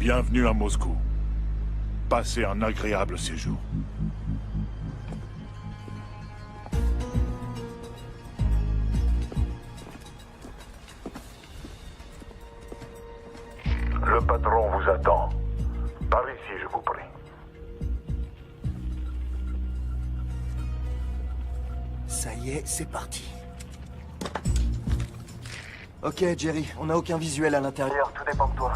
Bienvenue à Moscou. Passez un agréable séjour. Le patron vous attend. Par ici, je vous prie. Ça y est, c'est parti. Ok, Jerry, on n'a aucun visuel à l'intérieur, tout dépend de toi.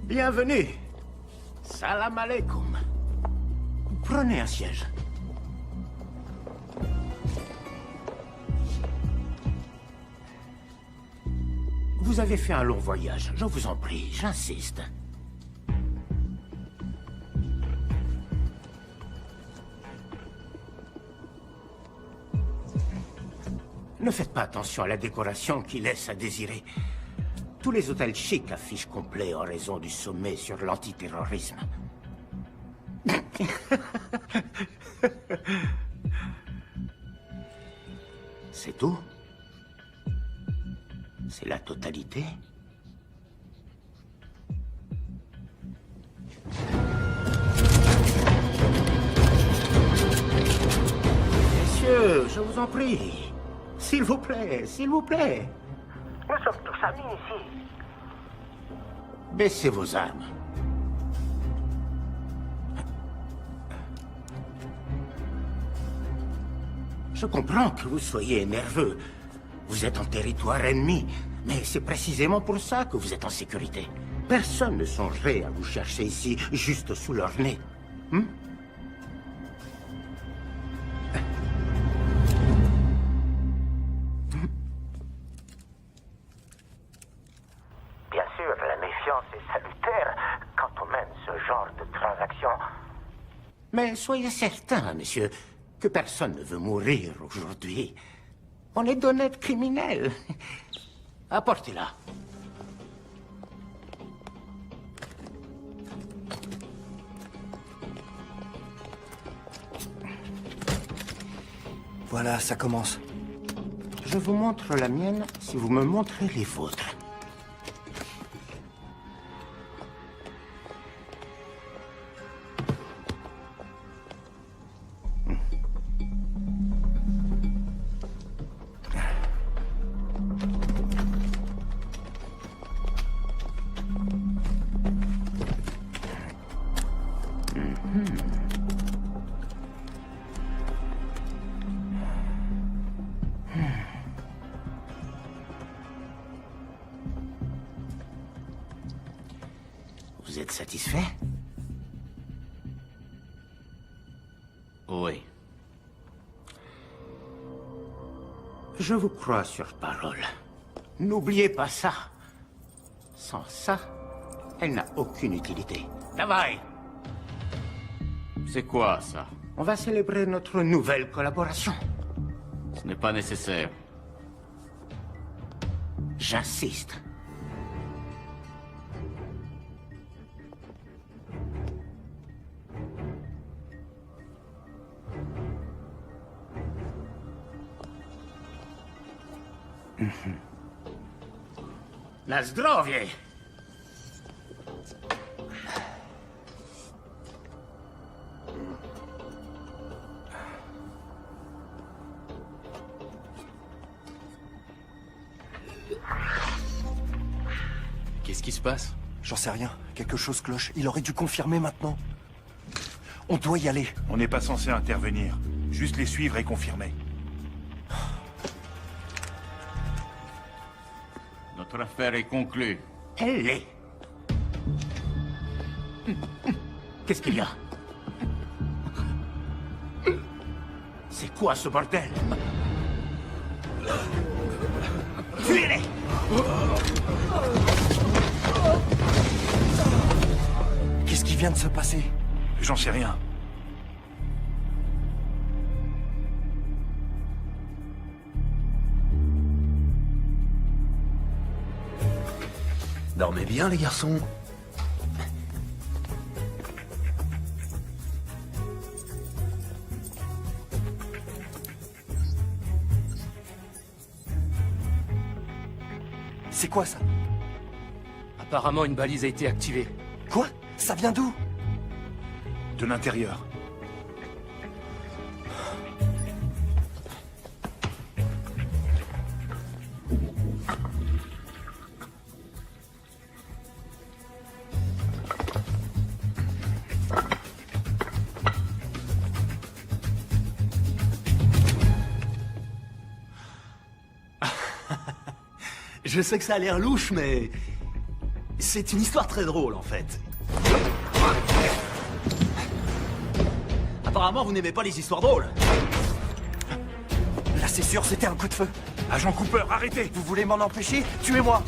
Bienvenue. Salam alaikum. Prenez un siège. Vous avez fait un long voyage, je vous en prie, j'insiste. Ne faites pas attention à la décoration qui laisse à désirer. Tous les hôtels chics affichent complet en raison du sommet sur l'antiterrorisme. C'est tout? C'est la totalité? Messieurs, je vous en prie. S'il vous plaît, s'il vous plaît. Nous sommes tous amis ici. Baissez vos armes. Je comprends que vous soyez nerveux. Vous êtes en territoire ennemi. Mais c'est précisément pour ça que vous êtes en sécurité. Personne ne songerait à vous chercher ici, juste sous leur nez. Bien sûr, la méfiance est salutaire quand on mène ce genre de transaction. Mais soyez certain, monsieur, que personne ne veut mourir aujourd'hui. On est d'honnêtes criminels. Apportez-la. Voilà, ça commence. Je vous montre la mienne si vous me montrez les vôtres. Vous êtes satisfait? Oui. Je vous crois sur parole. N'oubliez pas ça. Sans ça, elle n'a aucune utilité. Davai! C'est quoi, ça? On va célébrer notre nouvelle collaboration. Ce n'est pas nécessaire. J'insiste. Na zdrowie! Qu'est-ce qui se passe? J'en sais rien. Quelque chose cloche. Il aurait dû confirmer maintenant. On doit y aller. On n'est pas censé intervenir. Juste les suivre et confirmer. Notre affaire est conclue. Elle l'est. Qu'est-ce qu'il y a? C'est quoi ce bordel? Fuyez-les! Qu'est-ce qui vient de se passer? J'en sais rien. Dormez bien, les garçons. C'est quoi ça? Apparemment, une balise a été activée. Quoi? Ça vient d'où? De l'intérieur. Je sais que ça a l'air louche, mais... c'est une histoire très drôle, en fait. Apparemment, vous n'aimez pas les histoires drôles. Là, c'est sûr, c'était un coup de feu. Agent Cooper, arrêtez! Vous voulez m'en empêcher? Tuez-moi!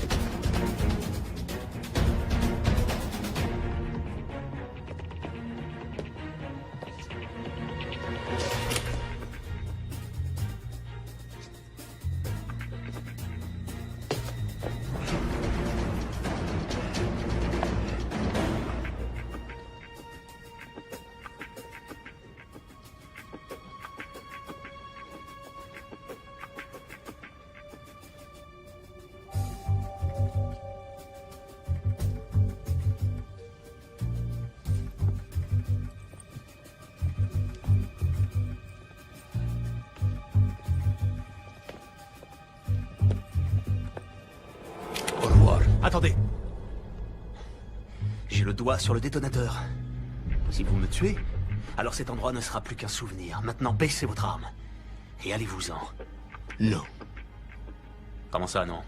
Au revoir. Attendez. J'ai le doigt sur le détonateur. Si vous me tuez, alors cet endroit ne sera plus qu'un souvenir. Maintenant, baissez votre arme. Et allez-vous-en. Non, Comment ça, non?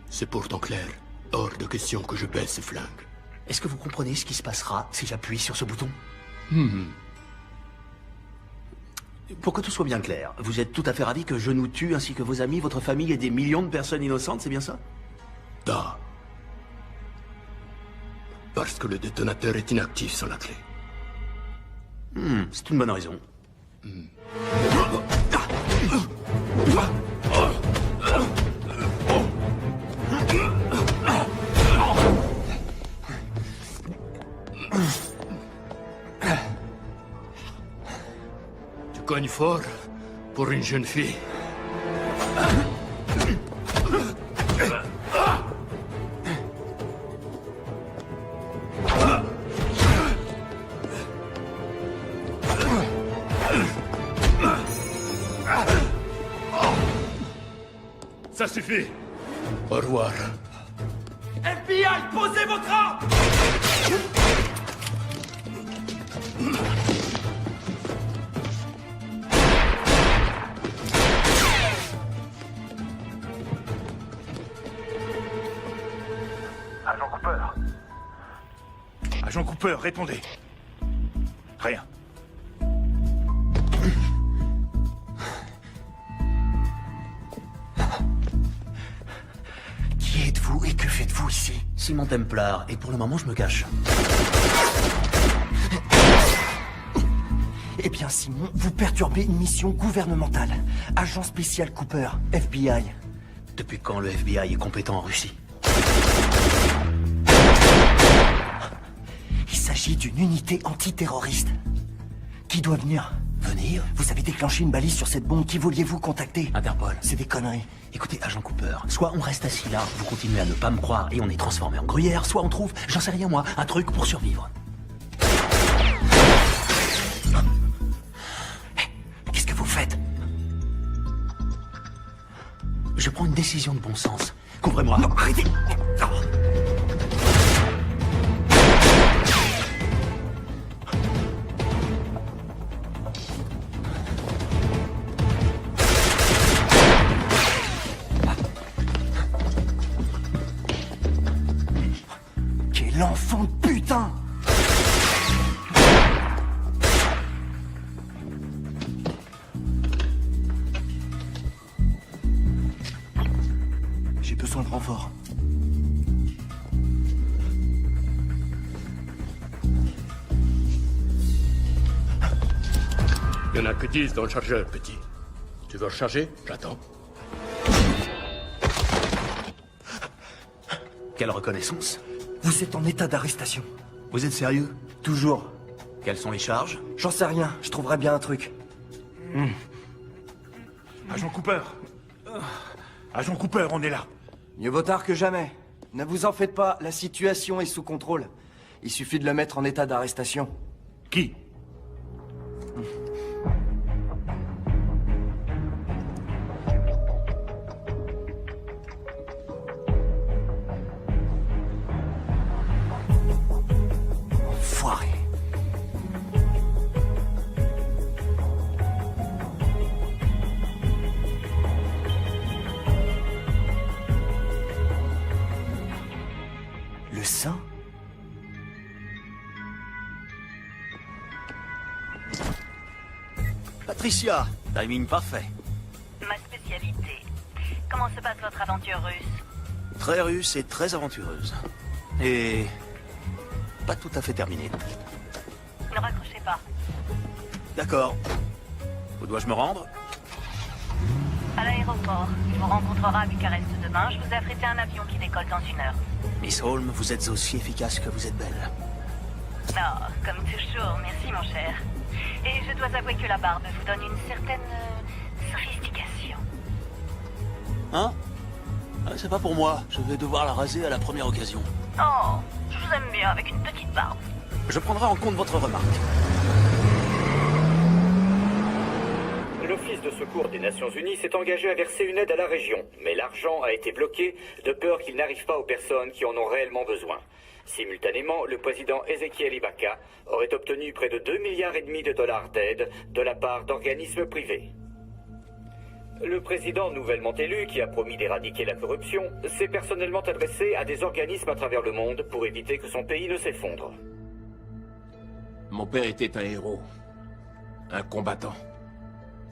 c'est pourtant clair. Hors de question que je baisse ce flingue. Est-ce que vous comprenez ce qui se passera si j'appuie sur ce bouton? Pour que tout soit bien clair, vous êtes tout à fait ravi que je nous tue, ainsi que vos amis, votre famille et des millions de personnes innocentes, c'est bien ça? Da. Parce que le détonateur est inactif sans la clé. C'est une bonne raison. Tu cognes fort pour une jeune fille. Ça suffit! Au revoir. FBI, posez votre arme! Agent Cooper, Agent Cooper, répondez. Rien. Qui êtes-vous et que faites-vous ici? Simon Templar, et pour le moment, je me cache. Eh bien, Simon, vous perturbez une mission gouvernementale. Agent spécial Cooper, FBI. Depuis quand le FBI est compétent en Russie? Il s'agit d'une unité antiterroriste. Qui doit venir? Venir? Vous avez déclenché une balise sur cette bombe. Qui vouliez-vous contacter? Interpol. C'est des conneries. Écoutez, agent Cooper, soit on reste assis là, vous continuez à ne pas me croire et on est transformé en gruyère, soit on trouve, j'en sais rien moi, un truc pour survivre. Qu'est-ce que vous faites? Je prends une décision de bon sens. Couvrez-moi. Non, arrêtez! Non. Quel enfant de putain! J'ai besoin de renfort. Il n'y en a que 10 dans le chargeur, petit. Tu veux recharger? J'attends. Quelle reconnaissance? Vous êtes en état d'arrestation. Vous êtes sérieux? Toujours. Quelles sont les charges? J'en sais rien, je trouverai bien un truc. Agent Cooper. Agent Cooper, on est là. Mieux vaut tard que jamais. Ne vous en faites pas, la situation est sous contrôle. Il suffit de le mettre en état d'arrestation. Qui? Enfoiré. Le sang? Patricia, timing parfait. Ma spécialité. Comment se passe votre aventure russe? Très russe et très aventureuse. Et... pas tout à fait terminée. Ne raccrochez pas. D'accord. Où dois-je me rendre? À l'aéroport. Il vous rencontrera à Bucarest demain. Je vous ai affrété un avion qui décolle dans 1 heure. Miss Holmes, vous êtes aussi efficace que vous êtes belle. Non, comme toujours. Merci, mon cher. Et je dois avouer que la barbe vous donne une certaine sophistication. Hein? C'est pas pour moi. Je vais devoir la raser à la première occasion. Oh, je vous aime bien avec une petite barbe. Je prendrai en compte votre remarque. L'Office de secours des Nations Unies s'est engagé à verser une aide à la région, mais l'argent a été bloqué de peur qu'il n'arrive pas aux personnes qui en ont réellement besoin. Simultanément, le président Ezekiel Ibaka aurait obtenu près de 2,5 milliards de dollars d'aide de la part d'organismes privés. Le président nouvellement élu, qui a promis d'éradiquer la corruption, s'est personnellement adressé à des organismes à travers le monde pour éviter que son pays ne s'effondre. Mon père était un héros, un combattant,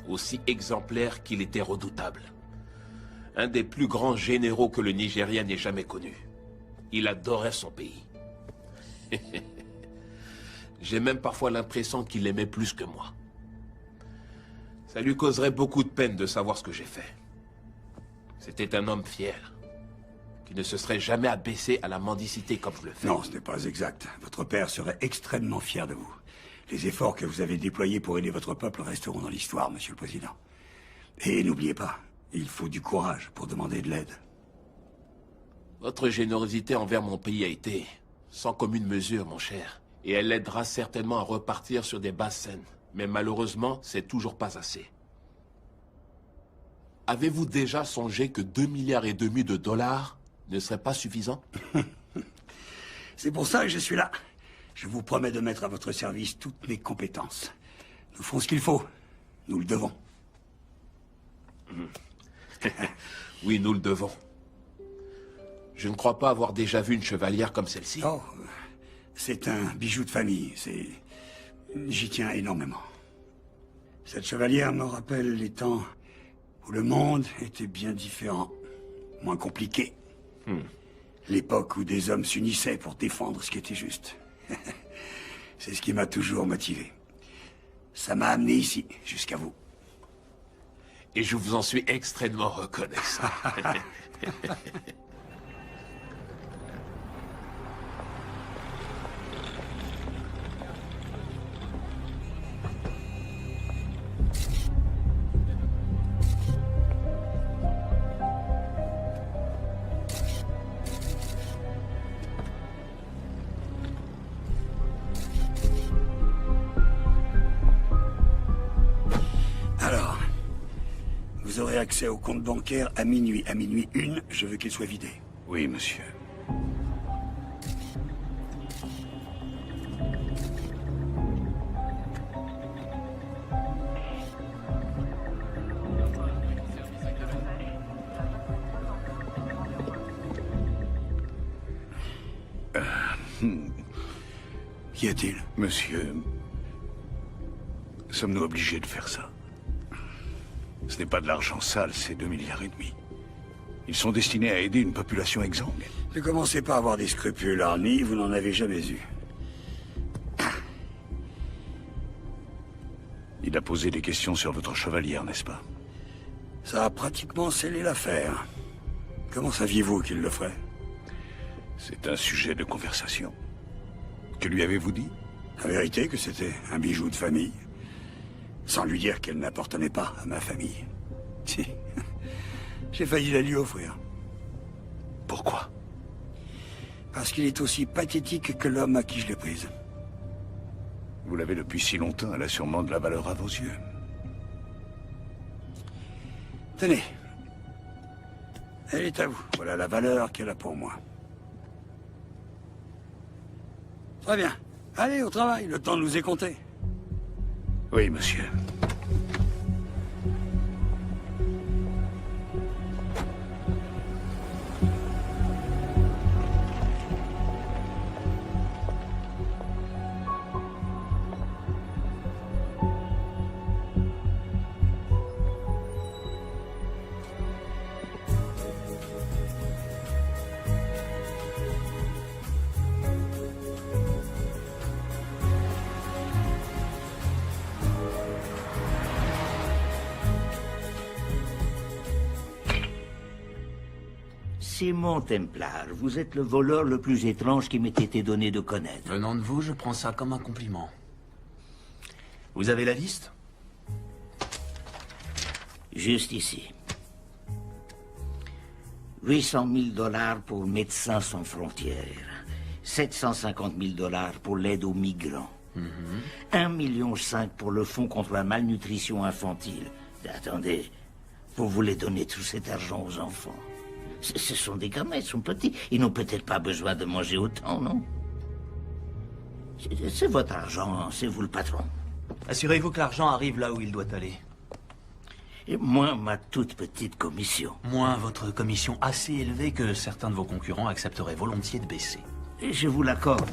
aussi exemplaire qu'il était redoutable. Un des plus grands généraux que le Nigeria n'ait jamais connu. Il adorait son pays. J'ai même parfois l'impression qu'il l'aimait plus que moi. Ça lui causerait beaucoup de peine de savoir ce que j'ai fait. C'était un homme fier, qui ne se serait jamais abaissé à la mendicité comme je le fais. Non, ce n'est pas exact. Votre père serait extrêmement fier de vous. Les efforts que vous avez déployés pour aider votre peuple resteront dans l'histoire, Monsieur le Président. Et n'oubliez pas, il faut du courage pour demander de l'aide. Votre générosité envers mon pays a été sans commune mesure, mon cher. Et elle l'aidera certainement à repartir sur des bases saines. Mais malheureusement, c'est toujours pas assez. Avez-vous déjà songé que 2,5 milliards de dollars ne serait pas suffisant? C'est pour ça que je suis là. Je vous promets de mettre à votre service toutes mes compétences. Nous ferons ce qu'il faut. Nous le devons. Oui, nous le devons. Je ne crois pas avoir déjà vu une chevalière comme celle-ci. Oh, c'est un bijou de famille. J'y tiens énormément. Cette chevalière me rappelle les temps où le monde était bien différent, moins compliqué. L'époque où des hommes s'unissaient pour défendre ce qui était juste. C'est ce qui m'a toujours motivé. Ça m'a amené ici, jusqu'à vous. Et je vous en suis extrêmement reconnaissant. Alors, vous aurez accès au compte bancaire à minuit. À minuit 1, je veux qu'il soit vidé. Oui, monsieur. Qu'y a-t-il? Monsieur, sommes-nous obligés de faire ça? Ce n'est pas de l'argent sale, c'est 2,5 milliards. Ils sont destinés à aider une population exsangue. Ne commencez pas à avoir des scrupules, Arnie, vous n'en avez jamais eu. Il a posé des questions sur votre chevalière, n'est-ce pas? Ça a pratiquement scellé l'affaire. Comment saviez-vous qu'il le ferait? C'est un sujet de conversation. Que lui avez-vous dit? La vérité que c'était un bijou de famille. Sans lui dire qu'elle n'appartenait pas à ma famille. Si. J'ai failli la lui offrir. Pourquoi? Parce qu'il est aussi pathétique que l'homme à qui je l'ai prise. Vous l'avez depuis si longtemps, elle a sûrement de la valeur à vos yeux. Tenez. Elle est à vous. Voilà la valeur qu'elle a pour moi. Très bien. Allez, au travail. Le temps nous est compté. Oui, monsieur. Simon Templar, vous êtes le voleur le plus étrange qui m'ait été donné de connaître. Venant de vous, je prends ça comme un compliment. Vous avez la liste? Juste ici. 800 000 $ pour Médecins sans frontières. 750 000 $ pour l'aide aux migrants. 1,5 million pour le fonds contre la malnutrition infantile. Attendez, vous voulez donner tout cet argent aux enfants? Ce sont des gamins, ils sont petits. Ils n'ont peut-être pas besoin de manger autant, non? C'est votre argent, c'est vous le patron. Assurez-vous que l'argent arrive là où il doit aller. Et moins ma toute petite commission. Moins votre commission assez élevée que certains de vos concurrents accepteraient volontiers de baisser. Et je vous l'accorde,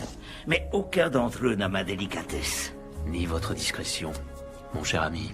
mais aucun d'entre eux n'a ma délicatesse. Ni votre discrétion, mon cher ami.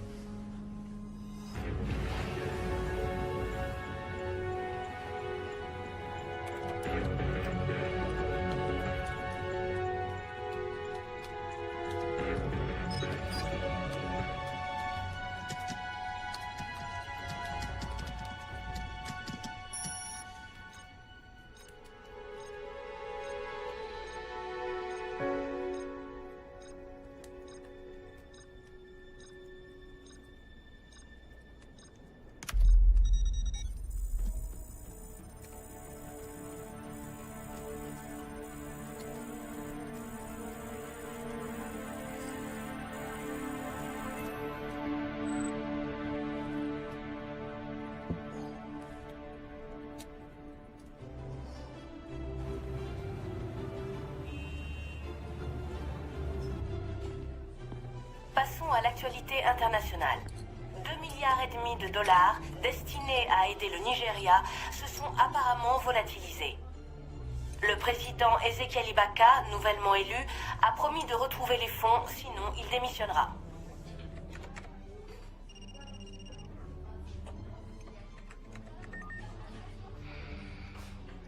Passons à l'actualité internationale. 2,5 milliards de dollars destinés à aider le Nigeria se sont apparemment volatilisés. Le président Ezekiel Ibaka, nouvellement élu, a promis de retrouver les fonds, sinon il démissionnera.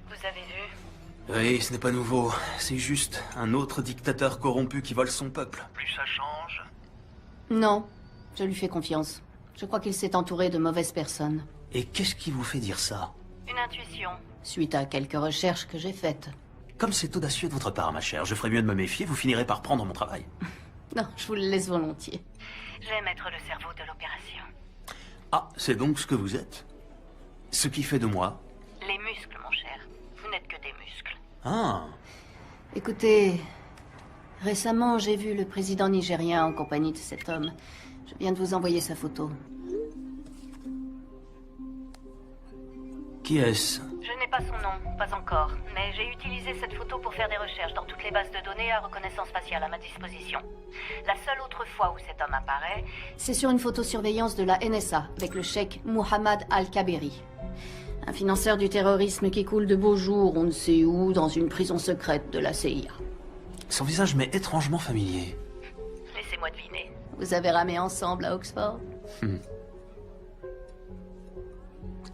Vous avez vu? Oui, ce n'est pas nouveau. C'est juste un autre dictateur corrompu qui vole son peuple. Plus ça change. Non, je lui fais confiance. Je crois qu'il s'est entouré de mauvaises personnes. Et qu'est-ce qui vous fait dire ça? Une intuition. Suite à quelques recherches que j'ai faites. Comme c'est audacieux de votre part, ma chère, je ferais mieux de me méfier, vous finirez par prendre mon travail. Non, je vous le laisse volontiers. J'aime être le cerveau de l'opération. Ah, c'est donc ce que vous êtes? Ce qui fait de moi? Les muscles, mon cher. Vous n'êtes que des muscles. Ah. Écoutez, récemment, j'ai vu le président nigérien en compagnie de cet homme. Je viens de vous envoyer sa photo. Qui est-ce? Je n'ai pas son nom, pas encore, mais j'ai utilisé cette photo pour faire des recherches dans toutes les bases de données à reconnaissance faciale à ma disposition. La seule autre fois où cet homme apparaît... C'est sur une photosurveillance de la NSA, avec le cheikh Mohamed Al-Kaberi. Un financeur du terrorisme qui coule de beaux jours, on ne sait où, dans une prison secrète de la CIA. Son visage m'est étrangement familier. Laissez-moi deviner. Vous avez ramé ensemble à Oxford?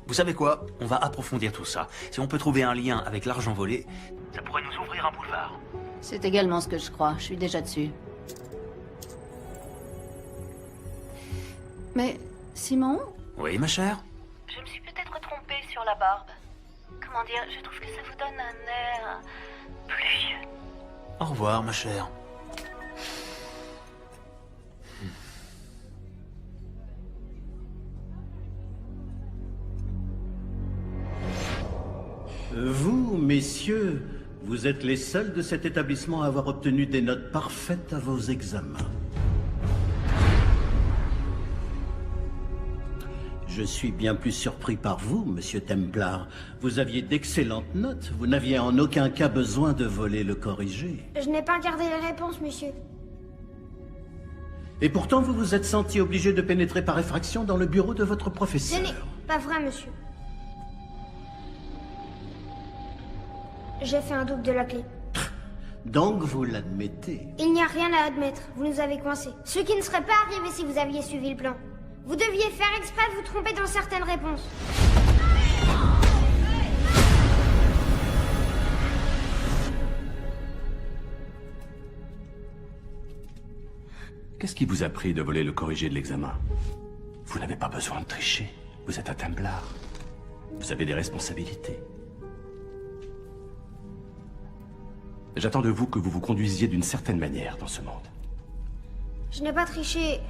Vous savez quoi? On va approfondir tout ça. Si on peut trouver un lien avec l'argent volé, ça pourrait nous ouvrir un boulevard. C'est également ce que je crois. Je suis déjà dessus. Mais, Simon? Oui, ma chère? Je me suis peut-être trompée sur la barbe. Comment dire, je trouve que ça vous donne un air... plus vieux. Au revoir, ma chère. Vous, messieurs, vous êtes les seuls de cet établissement à avoir obtenu des notes parfaites à vos examens. Je suis bien plus surpris par vous, monsieur Templar. Vous aviez d'excellentes notes. Vous n'aviez en aucun cas besoin de voler le corrigé. Je n'ai pas regardé les réponses, monsieur. Et pourtant, vous vous êtes senti obligé de pénétrer par effraction dans le bureau de votre professeur. Ce n'est pas vrai, monsieur. J'ai fait un double de la clé. Donc vous l'admettez. Il n'y a rien à admettre. Vous nous avez coincés. Ce qui ne serait pas arrivé si vous aviez suivi le plan. Vous deviez faire exprès de vous tromper dans certaines réponses. Qu'est-ce qui vous a pris de voler le corrigé de l'examen? Vous n'avez pas besoin de tricher. Vous êtes un Templar. Vous avez des responsabilités. J'attends de vous que vous vous conduisiez d'une certaine manière dans ce monde. Je n'ai pas triché.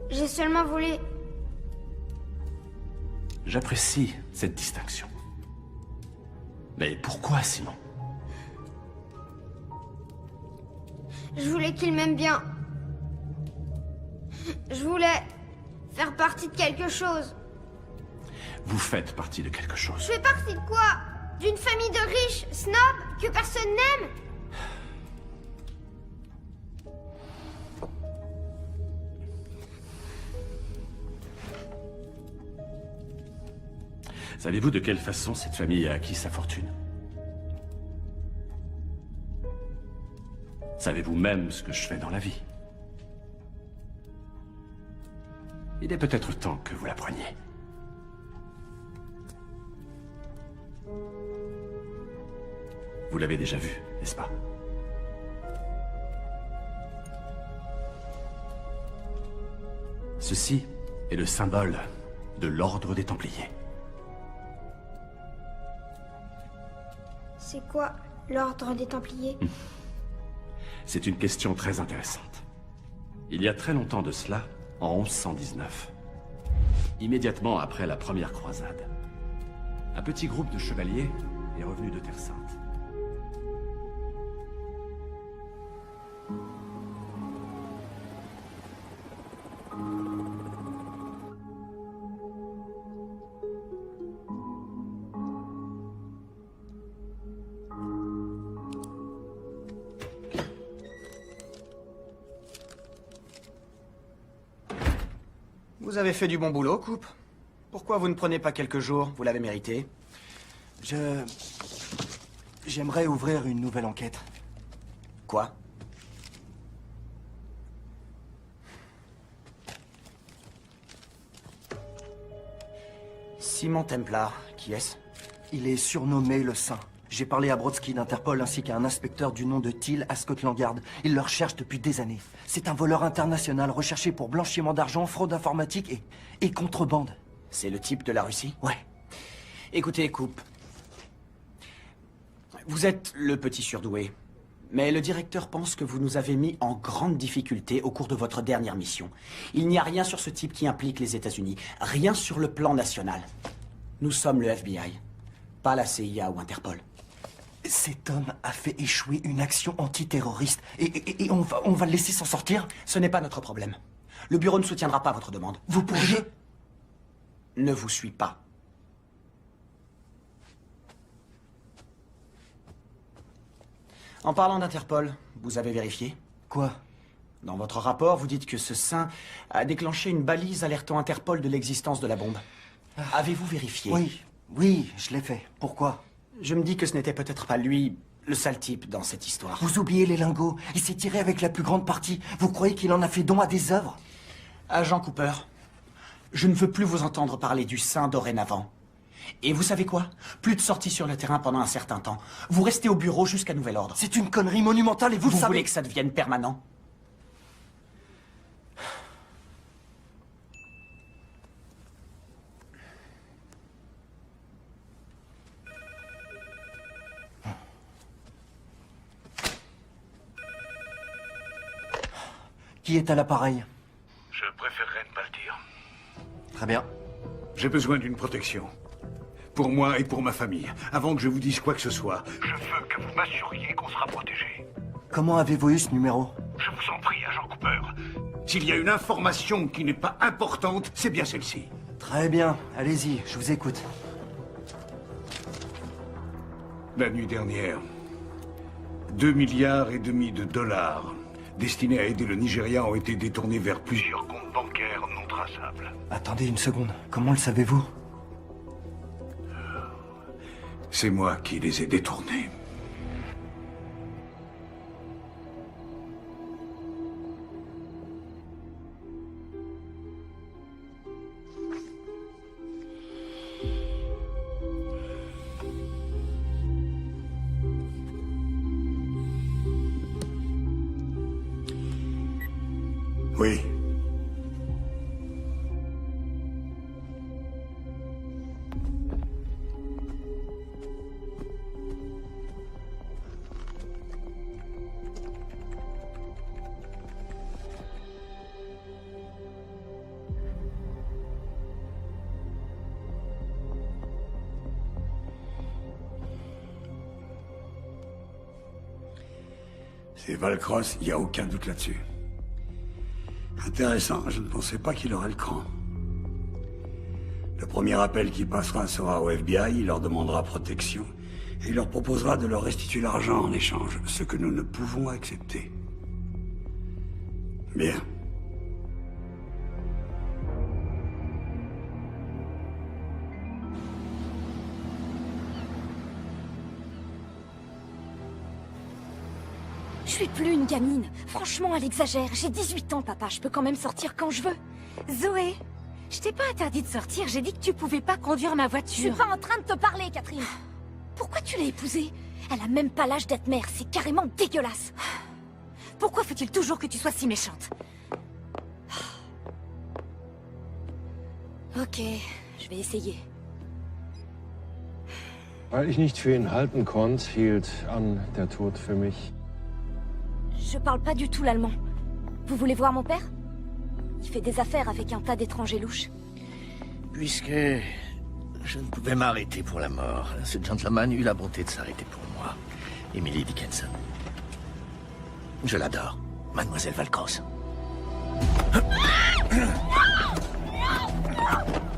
J'ai seulement volé. J'apprécie cette distinction. Mais pourquoi, Simon? Je voulais qu'il m'aime bien. Je voulais faire partie de quelque chose. Vous faites partie de quelque chose. Je fais partie de quoi? D'une famille de riches, snobs, que personne n'aime? Savez-vous de quelle façon cette famille a acquis sa fortune? Savez-vous même ce que je fais dans la vie? Il est peut-être temps que vous l'appreniez. Vous l'avez déjà vu, n'est-ce pas? Ceci est le symbole de l'Ordre des Templiers. C'est quoi l'Ordre des Templiers? C'est une question très intéressante. Il y a très longtemps de cela, en 1119, immédiatement après la première croisade, un petit groupe de chevaliers est revenu de Terre Sainte. Vous avez fait du bon boulot, Coupe. Pourquoi vous ne prenez pas quelques jours? Vous l'avez mérité. J'aimerais ouvrir une nouvelle enquête. Quoi? Simon Templar, qui est-ce? Il est surnommé le Saint. J'ai parlé à Brodsky d'Interpol ainsi qu'à un inspecteur du nom de Thiel à Scotland Yard. Il le recherche depuis des années. C'est un voleur international recherché pour blanchiment d'argent, fraude informatique et contrebande. C'est le type de la Russie? Ouais. Écoutez, Coupe. Vous êtes le petit surdoué. Mais le directeur pense que vous nous avez mis en grande difficulté au cours de votre dernière mission. Il n'y a rien sur ce type qui implique les États-Unis. Rien sur le plan national. Nous sommes le FBI, pas la CIA ou Interpol. Cet homme a fait échouer une action antiterroriste. Et on va le laisser s'en sortir? Ce n'est pas notre problème. Le bureau ne soutiendra pas votre demande. Vous pourriez... Ne vous suis pas. En parlant d'Interpol, vous avez vérifié? Quoi? Dans votre rapport, vous dites que ce saint a déclenché une balise alertant Interpol de l'existence de la bombe. Avez-vous vérifié? Oui, je l'ai fait. Pourquoi? Je me dis que ce n'était peut-être pas lui, le sale type, dans cette histoire. Vous oubliez les lingots. Il s'est tiré avec la plus grande partie. Vous croyez qu'il en a fait don à des œuvres? Agent Cooper, je ne veux plus vous entendre parler du saint dorénavant. Et vous savez quoi? Plus de sorties sur le terrain pendant un certain temps. Vous restez au bureau jusqu'à nouvel ordre. C'est une connerie monumentale et vous le savez. Vous voulez que ça devienne permanent? Qui est à l'appareil? Je préférerais ne pas le dire. Très bien. J'ai besoin d'une protection. Pour moi et pour ma famille. Avant que je vous dise quoi que ce soit, je veux que vous m'assuriez qu'on sera protégé. Comment avez-vous eu ce numéro? Je vous en prie, agent Cooper. S'il y a une information qui n'est pas importante, c'est bien celle-ci. Très bien. Allez-y, je vous écoute. La nuit dernière, 2,5 milliards de dollars destinés à aider le Nigeria ont été détournés vers plusieurs comptes bancaires non traçables. Attendez une seconde. Comment le savez-vous? C'est moi qui les ai détournés. Oui. C'est Valcross, il n'y a aucun doute là-dessus. Intéressant, je ne pensais pas qu'il aurait le cran. Le premier appel qui passera sera au FBI, il leur demandera protection, et il leur proposera de leur restituer l'argent en échange, ce que nous ne pouvons accepter. Bien. Je suis plus une gamine. Franchement, elle exagère. J'ai 18 ans, papa. Je peux quand même sortir quand je veux. Zoé, je t'ai pas interdit de sortir. J'ai dit que tu pouvais pas conduire ma voiture. Je suis pas en train de te parler, Catherine. Pourquoi tu l'as épousée? Elle a même pas l'âge d'être mère. C'est carrément dégueulasse. Pourquoi faut-il toujours que tu sois si méchante? Ok, je vais essayer. Weil ich nicht für ihn halten konnte, hielt Anne der Tod für mich. Je parle pas du tout l'allemand. Vous voulez voir mon père? Il fait des affaires avec un tas d'étrangers louches. Puisque je ne pouvais m'arrêter pour la mort, ce gentleman eut la bonté de s'arrêter pour moi. Emily Dickinson. Je l'adore, Mademoiselle Valcross.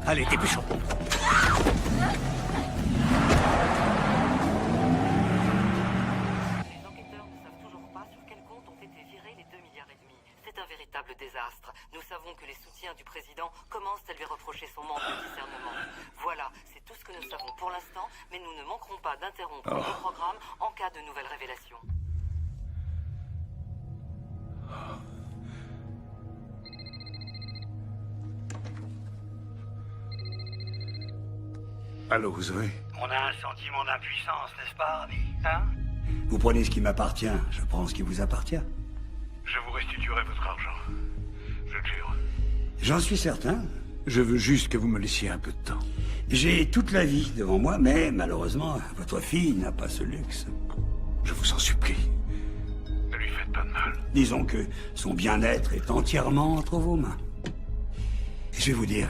Allez, dépêchons. Désastre. Nous savons que les soutiens du président commencent à lui reprocher son manque de discernement. Voilà, c'est tout ce que nous savons pour l'instant, mais nous ne manquerons pas d'interrompre le programme en cas de nouvelles révélations. Allô, Zoé? On a un sentiment d'impuissance, n'est-ce pas, ami? Hein? Vous prenez ce qui m'appartient, je prends ce qui vous appartient. Je vous restituerai votre argent. Je le jure. J'en suis certain. Je veux juste que vous me laissiez un peu de temps. J'ai toute la vie devant moi, mais malheureusement, votre fille n'a pas ce luxe. Je vous en supplie. Ne lui faites pas de mal. Disons que son bien-être est entièrement entre vos mains. Je vais vous dire,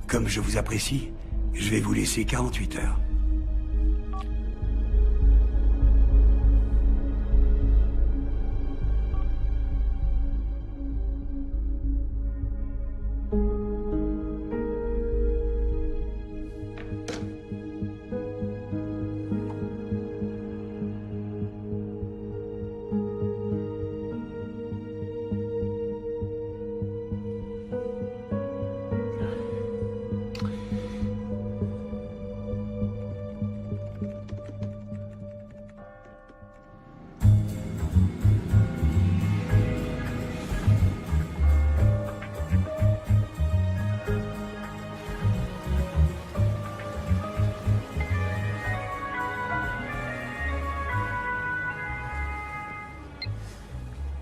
comme je vous apprécie, je vais vous laisser 48 heures.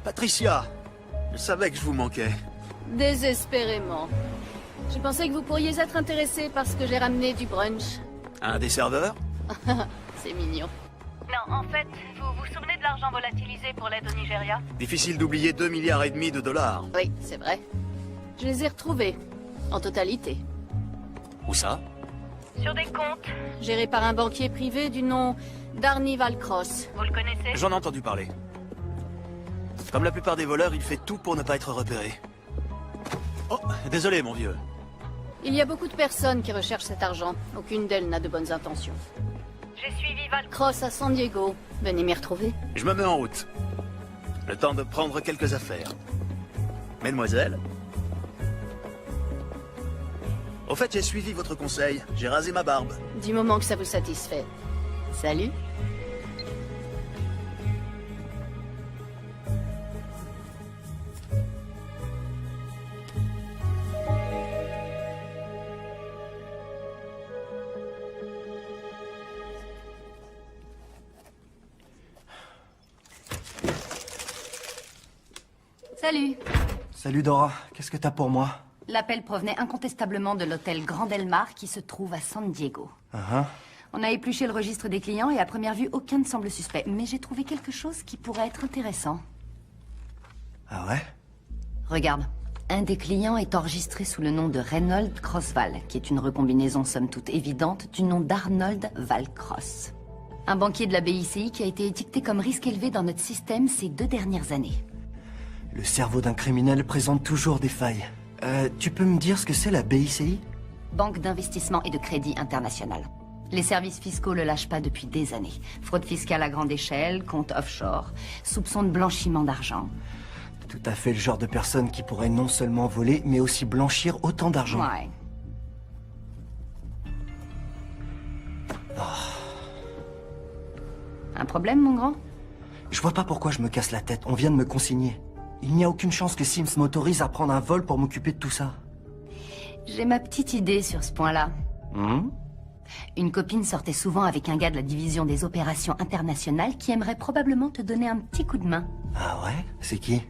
Patricia, je savais que je vous manquais. Désespérément. Je pensais que vous pourriez être intéressé par ce que j'ai ramené du brunch. Un des serveurs? C'est mignon. Non, en fait, vous vous souvenez de l'argent volatilisé pour l'aide au Nigeria? Difficile d'oublier 2,5 milliards de dollars. Oui, c'est vrai. Je les ai retrouvés, en totalité. Où ça? Sur des comptes. Gérés par un banquier privé du nom d'Arnie Valcross. Vous le connaissez? J'en ai entendu parler. Comme la plupart des voleurs, il fait tout pour ne pas être repéré. Oh, désolé mon vieux. Il y a beaucoup de personnes qui recherchent cet argent. Aucune d'elles n'a de bonnes intentions. J'ai suivi Valcross à San Diego. Venez m'y retrouver. Je me mets en route. Le temps de prendre quelques affaires. Mesdemoiselles. Au fait, j'ai suivi votre conseil. J'ai rasé ma barbe. Du moment que ça vous satisfait. Salut. Salut. Salut Dora, qu'est-ce que t'as pour moi? L'appel provenait incontestablement de l'hôtel Grand Del Mar qui se trouve à San Diego. On a épluché le registre des clients et à première vue, aucun ne semble suspect. Mais j'ai trouvé quelque chose qui pourrait être intéressant. Ah ouais? Regarde. Un des clients est enregistré sous le nom de Reynold Crossval, qui est une recombinaison somme toute évidente du nom d'Arnold Valcross. Un banquier de la BICI qui a été étiqueté comme risque élevé dans notre système ces 2 dernières années. Le cerveau d'un criminel présente toujours des failles. Tu peux me dire ce que c'est la BICI? Banque d'investissement et de crédit international. Les services fiscaux le lâchent pas depuis des années. Fraude fiscale à grande échelle, compte offshore, soupçon de blanchiment d'argent. Tout à fait le genre de personne qui pourrait non seulement voler, mais aussi blanchir autant d'argent. Ouais. Un problème, mon grand? Je vois pas pourquoi je me casse la tête. On vient de me consigner. Il n'y a aucune chance que Sims m'autorise à prendre un vol pour m'occuper de tout ça. J'ai ma petite idée sur ce point-là. Une copine sortait souvent avec un gars de la division des opérations internationales qui aimerait probablement te donner un petit coup de main. Ah ouais? C'est qui?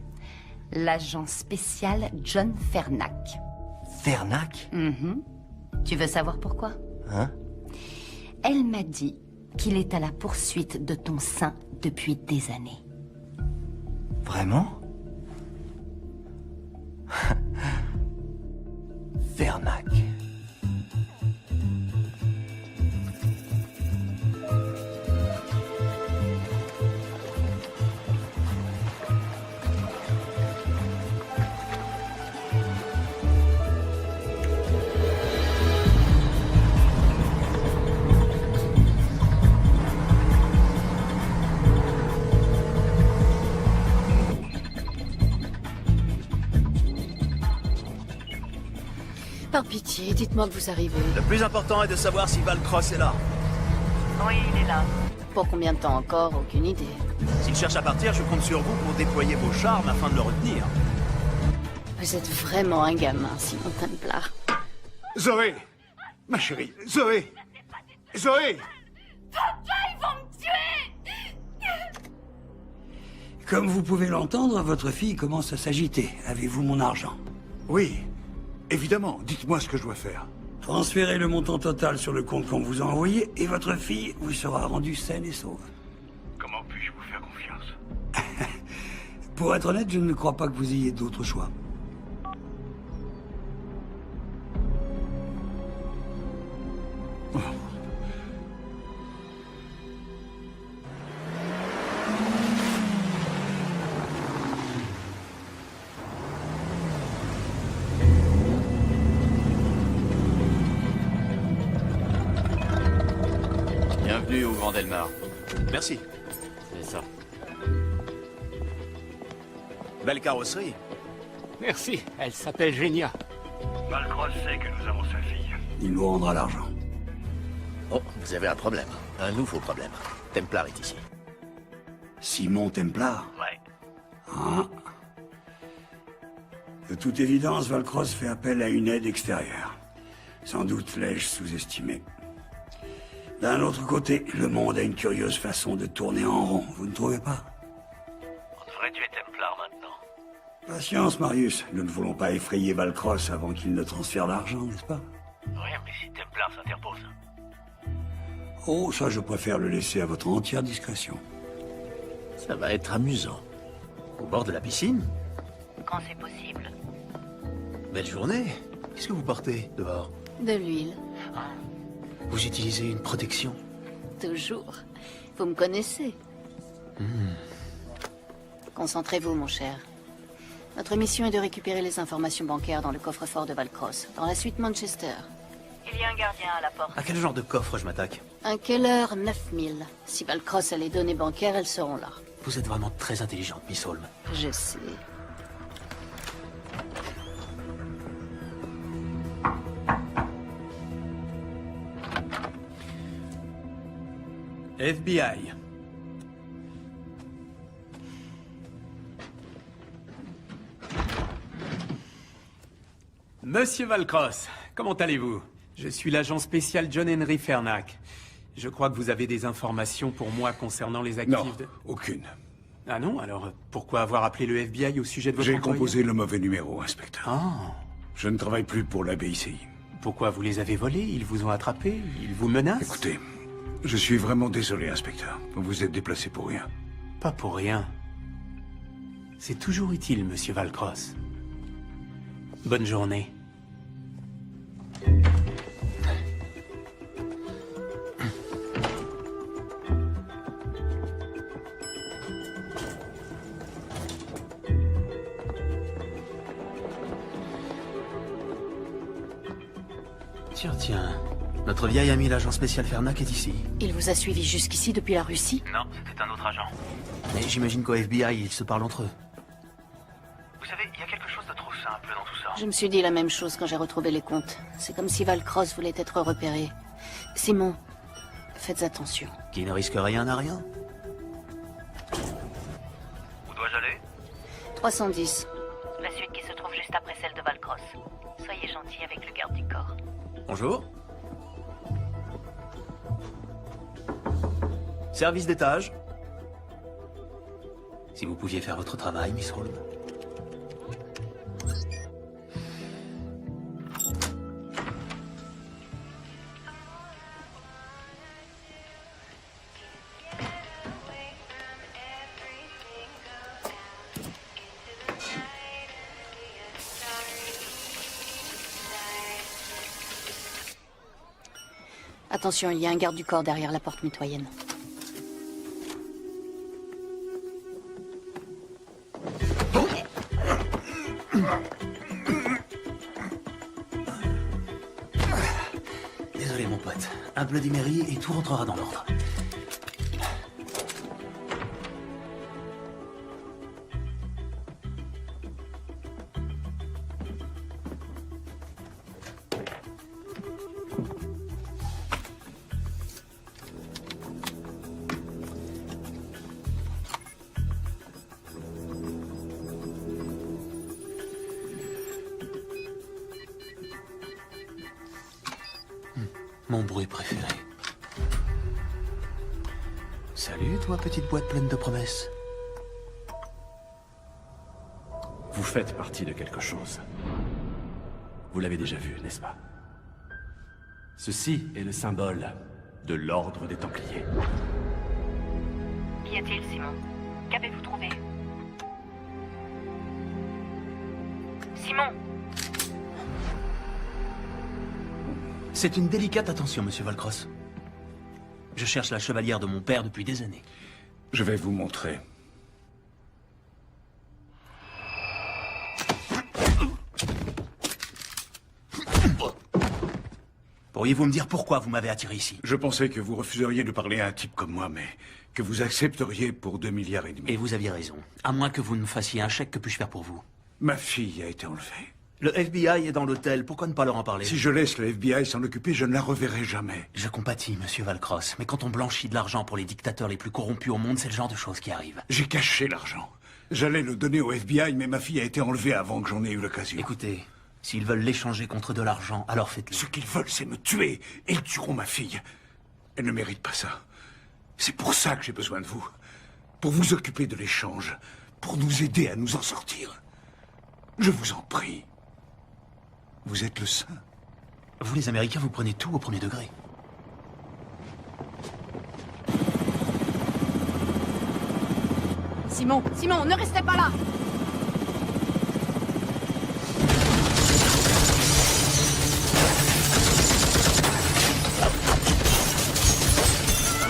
L'agent spécial John Fernac. Fernac? Tu veux savoir pourquoi? Elle m'a dit qu'il est à la poursuite de ton sein depuis des années. Vraiment? Fernac. Par pitié, dites-moi que vous arrivez. Le plus important est de savoir si Valcross est là. Oui, il est là. Pour combien de temps encore? Aucune idée. S'il cherche à partir, je compte sur vous pour déployer vos charmes afin de le retenir. Vous êtes vraiment un gamin, Simon Templar. Zoé! Ma chérie, Zoé! Zoé! Papa, ils vont me tuer! Comme vous pouvez l'entendre, votre fille commence à s'agiter. Avez-vous mon argent? Oui, évidemment. Dites-moi ce que je dois faire. Transférez le montant total sur le compte qu'on vous a envoyé et votre fille vous sera rendue saine et sauve. Comment puis-je vous faire confiance? Pour être honnête, je ne crois pas que vous ayez d'autre choix. Bienvenue au Grand Del Mar. Merci. C'est ça. Belle carrosserie. Merci, elle s'appelle Genia. Valcross sait que nous avons sa fille. Il nous rendra l'argent. Oh, vous avez un problème. Un nouveau problème. Templar est ici. Simon Templar? Ouais. Ah. De toute évidence, Valcross fait appel à une aide extérieure. Sans doute l'ai-je sous-estimé. D'un autre côté, le monde a une curieuse façon de tourner en rond, vous ne trouvez pas? On devrait tuer Templar maintenant. Patience, Marius. Nous ne voulons pas effrayer Valcross avant qu'il ne transfère l'argent, n'est-ce pas? Oui, mais si Templar s'interpose. Oh, ça, je préfère le laisser à votre entière discrétion. Ça va être amusant. Au bord de la piscine? Quand c'est possible. Belle journée. Qu'est-ce que vous portez dehors? De l'huile. Vous utilisez une protection? Toujours. Vous me connaissez. Concentrez-vous, mon cher. Notre mission est de récupérer les informations bancaires dans le coffre-fort de Valcross, dans la suite Manchester. Il y a un gardien à la porte. À quel genre de coffre je m'attaque? Un Keller 9000. Si Valcross a les données bancaires, elles seront là. Vous êtes vraiment très intelligente, Miss Holmes. Je sais. FBI. Monsieur Valcross, comment allez-vous? Je suis l'agent spécial John Henry Fernac. Je crois que vous avez des informations pour moi concernant les actifs Non, de... aucune. Ah non? Alors, pourquoi avoir appelé le FBI au sujet de votre J'ai employeur? composé le mauvais numéro, inspecteur. Ah. Je ne travaille plus pour la BICI. Pourquoi vous les avez volés? Ils vous ont attrapés? Ils vous menacent? Écoutez, je suis vraiment désolé, inspecteur. Vous vous êtes déplacé pour rien. Pas pour rien. C'est toujours utile, monsieur Valcross. Bonne journée. Tiens. Notre vieil ami l'agent spécial Fernac est ici. Il vous a suivi jusqu'ici depuis la Russie? Non, c'était un autre agent. Mais j'imagine qu'au FBI, ils se parlent entre eux. Vous savez, il y a quelque chose de trop simple dans tout ça. Je me suis dit la même chose quand j'ai retrouvé les comptes. C'est comme si Valcross voulait être repéré. Simon, faites attention. Qui ne risque rien n'a rien. Où dois-je aller? 310. La suite qui se trouve juste après celle de Valcross. Soyez gentil avec le garde du corps. Bonjour. Service d'étage. Si vous pouviez faire votre travail, Miss Holmes. Attention, il y a un garde du corps derrière la porte mitoyenne. Désolé, mon pote. Un Bloody Mary et tout rentrera dans l'ordre. Mon bruit préféré. Salut, toi, petite boîte pleine de promesses. Vous faites partie de quelque chose. Vous l'avez déjà vu, n'est-ce pas? Ceci est le symbole de l'ordre des Templiers. Qu'y a-t-il, Simon? Qu'avez-vous trouvé? Simon! C'est une délicate attention, monsieur Valcross. Je cherche la chevalière de mon père depuis des années. Je vais vous montrer. Pourriez-vous me dire pourquoi vous m'avez attiré ici? Je pensais que vous refuseriez de parler à un type comme moi, mais que vous accepteriez pour 2,5 milliards. Et vous aviez raison. À moins que vous ne me fassiez un chèque, que puis-je faire pour vous? Ma fille a été enlevée. Le FBI est dans l'hôtel, pourquoi ne pas leur en parler? Si je laisse le FBI s'en occuper, je ne la reverrai jamais. Je compatis, monsieur Valcross, mais quand on blanchit de l'argent pour les dictateurs les plus corrompus au monde, c'est le genre de choses qui arrivent. J'ai caché l'argent. J'allais le donner au FBI, mais ma fille a été enlevée avant que j'en ai eu l'occasion. Écoutez, s'ils veulent l'échanger contre de l'argent, alors faites-le. Ce qu'ils veulent, c'est me tuer. Et ils tueront ma fille. Elle ne mérite pas ça. C'est pour ça que j'ai besoin de vous. Pour vous occuper de l'échange. Pour nous aider à nous en sortir. Je vous en prie. Vous êtes le saint. Vous, les Américains, vous prenez tout au premier degré. Simon, Simon, ne restez pas là!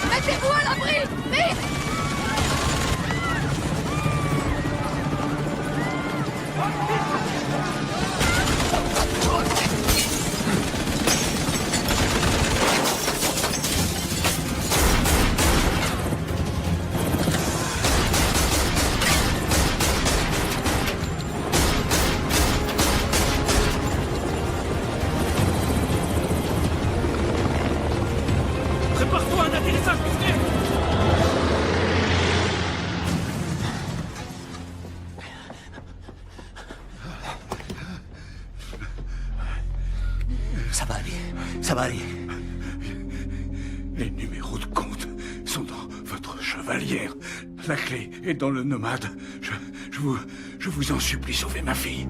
Mettez-vous à l'abri! Vite! Prépare-toi à un atterrissage couvert. Ça va aller, ça va aller. Les numéros de compte sont dans votre chevalière. La clé est dans le nomade. Je vous en supplie, sauvez ma fille.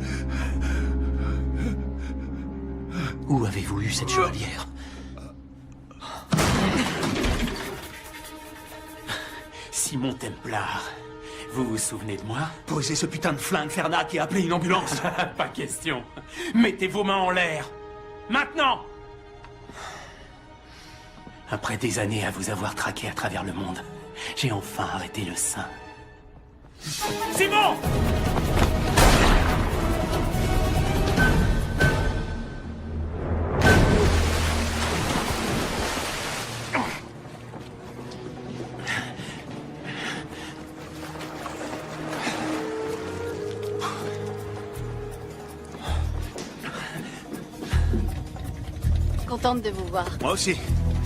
Où avez-vous eu cette chevalière? Simon Templar, vous vous souvenez de moi? Posez ce putain de flingue, Fernac, et appelez une ambulance. Pas question. Mettez vos mains en l'air. Maintenant! Après des années à vous avoir traqué à travers le monde, j'ai enfin arrêté le sein. Simon! Contente de vous voir. Moi aussi.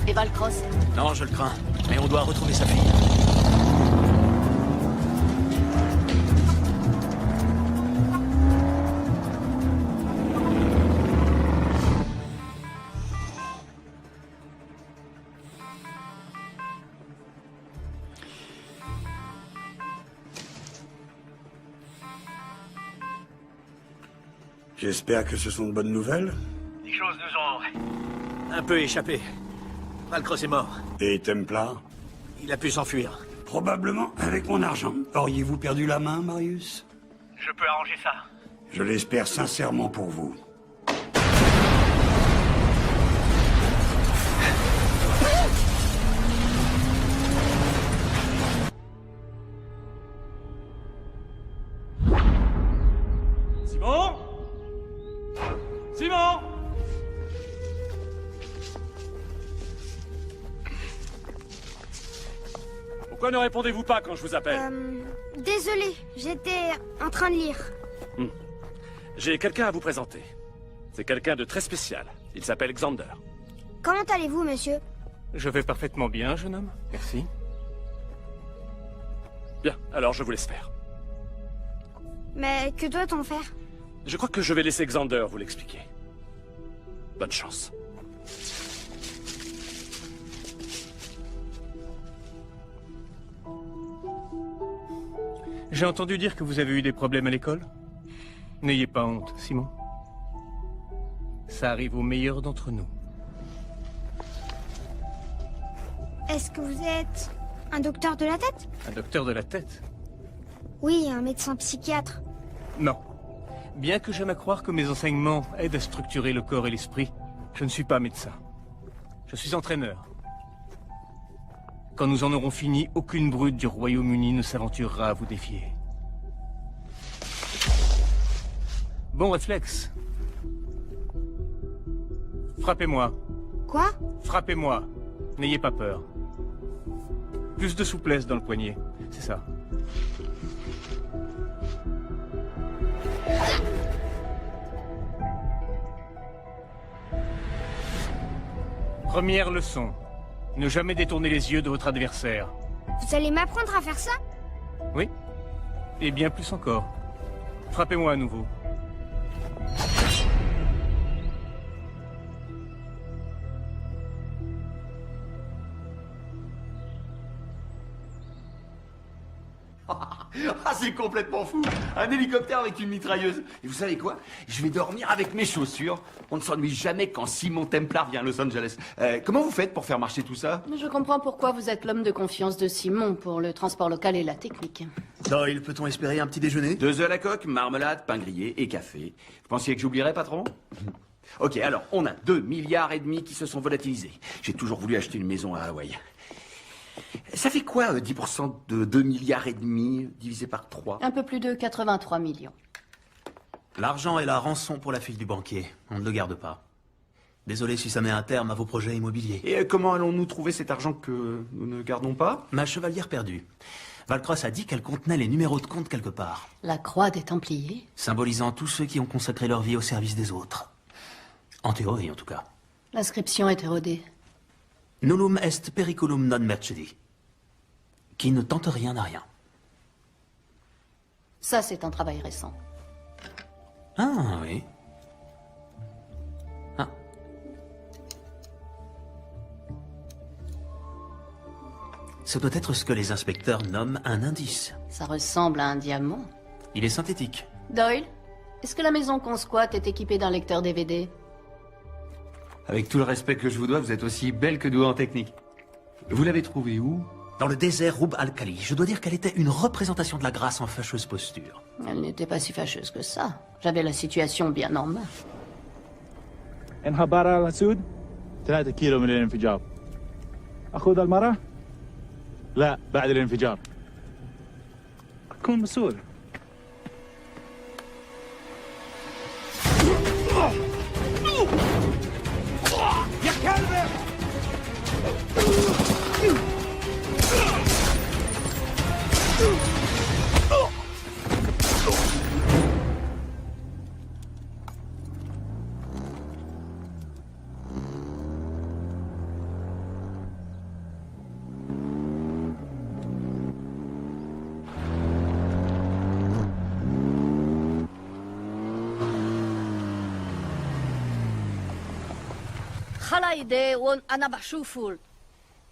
Et Valcross? Non, je le crains. Mais on doit retrouver sa fille. J'espère que ce sont de bonnes nouvelles. Les choses nous ont... Un peu échappé. Valcross est mort. Et Templar? Il a pu s'enfuir. Probablement avec mon argent. Auriez-vous perdu la main, Marius? Je peux arranger ça. Je l'espère sincèrement pour vous. Simon? Simon? Pourquoi ne répondez-vous pas quand je vous appelle? Désolé, j'étais en train de lire. J'ai quelqu'un à vous présenter. C'est quelqu'un de très spécial. Il s'appelle Xander. Comment allez-vous, monsieur? Je vais parfaitement bien, jeune homme. Merci. Bien, alors je vous laisse faire. Mais que doit-on faire? Je crois que je vais laisser Xander vous l'expliquer. Bonne chance. J'ai entendu dire que vous avez eu des problèmes à l'école. N'ayez pas honte, Simon. Ça arrive aux meilleurs d'entre nous. Est-ce que vous êtes un docteur de la tête? Un docteur de la tête? Oui, un médecin psychiatre. Non. Bien que j'aime à croire que mes enseignements aident à structurer le corps et l'esprit, je ne suis pas médecin. Je suis entraîneur. Quand nous en aurons fini, aucune brute du Royaume-Uni ne s'aventurera à vous défier. Bon réflexe. Frappez-moi. Quoi? Frappez-moi. N'ayez pas peur. Plus de souplesse dans le poignet. C'est ça. Première leçon. Ne jamais détourner les yeux de votre adversaire. Vous allez m'apprendre à faire ça? Oui. Et bien plus encore. Frappez-moi à nouveau. Ah, c'est complètement fou! Un hélicoptère avec une mitrailleuse. Et vous savez quoi? Je vais dormir avec mes chaussures. On ne s'ennuie jamais quand Simon Templar vient à Los Angeles. Comment vous faites pour faire marcher tout ça? Je comprends pourquoi vous êtes l'homme de confiance de Simon pour le transport local et la technique. Doyle, peut-on espérer un petit déjeuner? 2 œufs à la coque, marmelade, pain grillé et café. Vous pensiez que j'oublierais, patron? Ok, alors, on a 2,5 milliards qui se sont volatilisés. J'ai toujours voulu acheter une maison à Hawaï. Ça fait quoi, 10% de 2,5 milliards divisé par 3? Un peu plus de 83 millions. L'argent est la rançon pour la fille du banquier. On ne le garde pas. Désolé si ça met un terme à vos projets immobiliers. Et comment allons-nous trouver cet argent que nous ne gardons pas? Ma chevalière perdue. Valcross a dit qu'elle contenait les numéros de compte quelque part. La croix des Templiers? Symbolisant tous ceux qui ont consacré leur vie au service des autres. En théorie, en tout cas. L'inscription est érodée. Nullum est periculum non mercedi. Qui ne tente rien n'a rien. Ça, c'est un travail récent. Ah, oui. Ah. Ce doit être ce que les inspecteurs nomment un indice. Ça ressemble à un diamant. Il est synthétique. Doyle, est-ce que la maison qu'on squatte est équipée d'un lecteur DVD? Avec tout le respect que je vous dois, vous êtes aussi belle que douée en technique. Vous l'avez trouvée où? Dans le désert Rub al-Khali. Je dois dire qu'elle était une représentation de la grâce en fâcheuse posture. Elle n'était pas si fâcheuse que ça. J'avais la situation bien en main. انخبار على السود 3 كيلو من الانفجار. أخذ المرة؟ لا بعد الانفجار. كن مسؤول. يا كلب!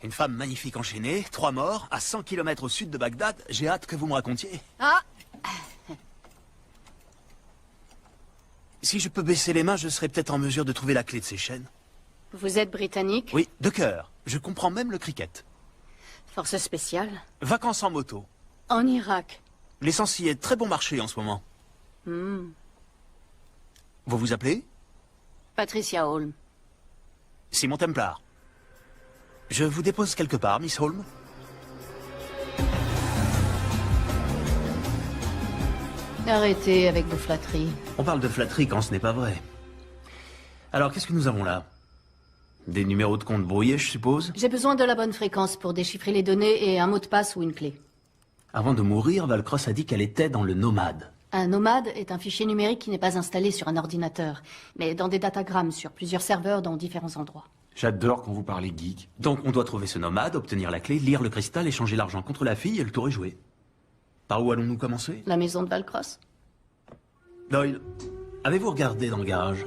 Une femme magnifique enchaînée, 3 morts, à 100 km au sud de Bagdad. J'ai hâte que vous me racontiez. Ah! Si je peux baisser les mains, je serai peut-être en mesure de trouver la clé de ces chaînes. Vous êtes britannique? Oui, de cœur. Je comprends même le cricket. Force spéciale? Vacances en moto. En Irak? L'essence y est très bon marché en ce moment. Hmm. Vous vous appelez? Patricia Holm. Simon Templar. Je vous dépose quelque part, Miss Holm. Arrêtez avec vos flatteries. On parle de flatterie quand ce n'est pas vrai. Alors, qu'est-ce que nous avons là? Des numéros de compte brouillés, je suppose? J'ai besoin de la bonne fréquence pour déchiffrer les données et un mot de passe ou une clé. Avant de mourir, Valcross a dit qu'elle était dans le Nomade. Un nomade est un fichier numérique qui n'est pas installé sur un ordinateur, mais dans des datagrammes sur plusieurs serveurs dans différents endroits. J'adore quand vous parlez geek. Donc on doit trouver ce nomade, obtenir la clé, lire le cristal, échanger l'argent contre la fille et le tour est joué. Par où allons-nous commencer? La maison de Valcross. Doyle, avez-vous regardé dans le garage?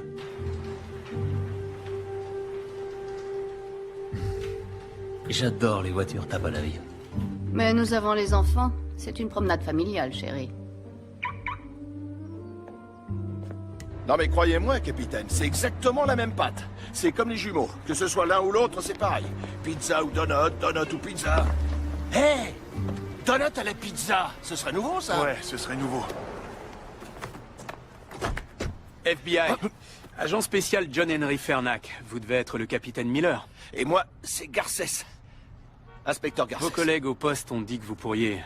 J'adore les voitures tape à l'œil. Mais nous avons les enfants. C'est une promenade familiale, chérie. Non mais croyez-moi, capitaine, c'est exactement la même pâte. C'est comme les jumeaux. Que ce soit l'un ou l'autre, c'est pareil. Pizza ou donut, donut ou pizza. Hé! Donut à la pizza! Ce serait nouveau, ça? Ouais, ce serait nouveau. FBI. Agent spécial John Henry Fernac. Vous devez être le capitaine Miller. Et moi, c'est Garcès. Inspecteur Garcès. Vos collègues au poste ont dit que vous pourriez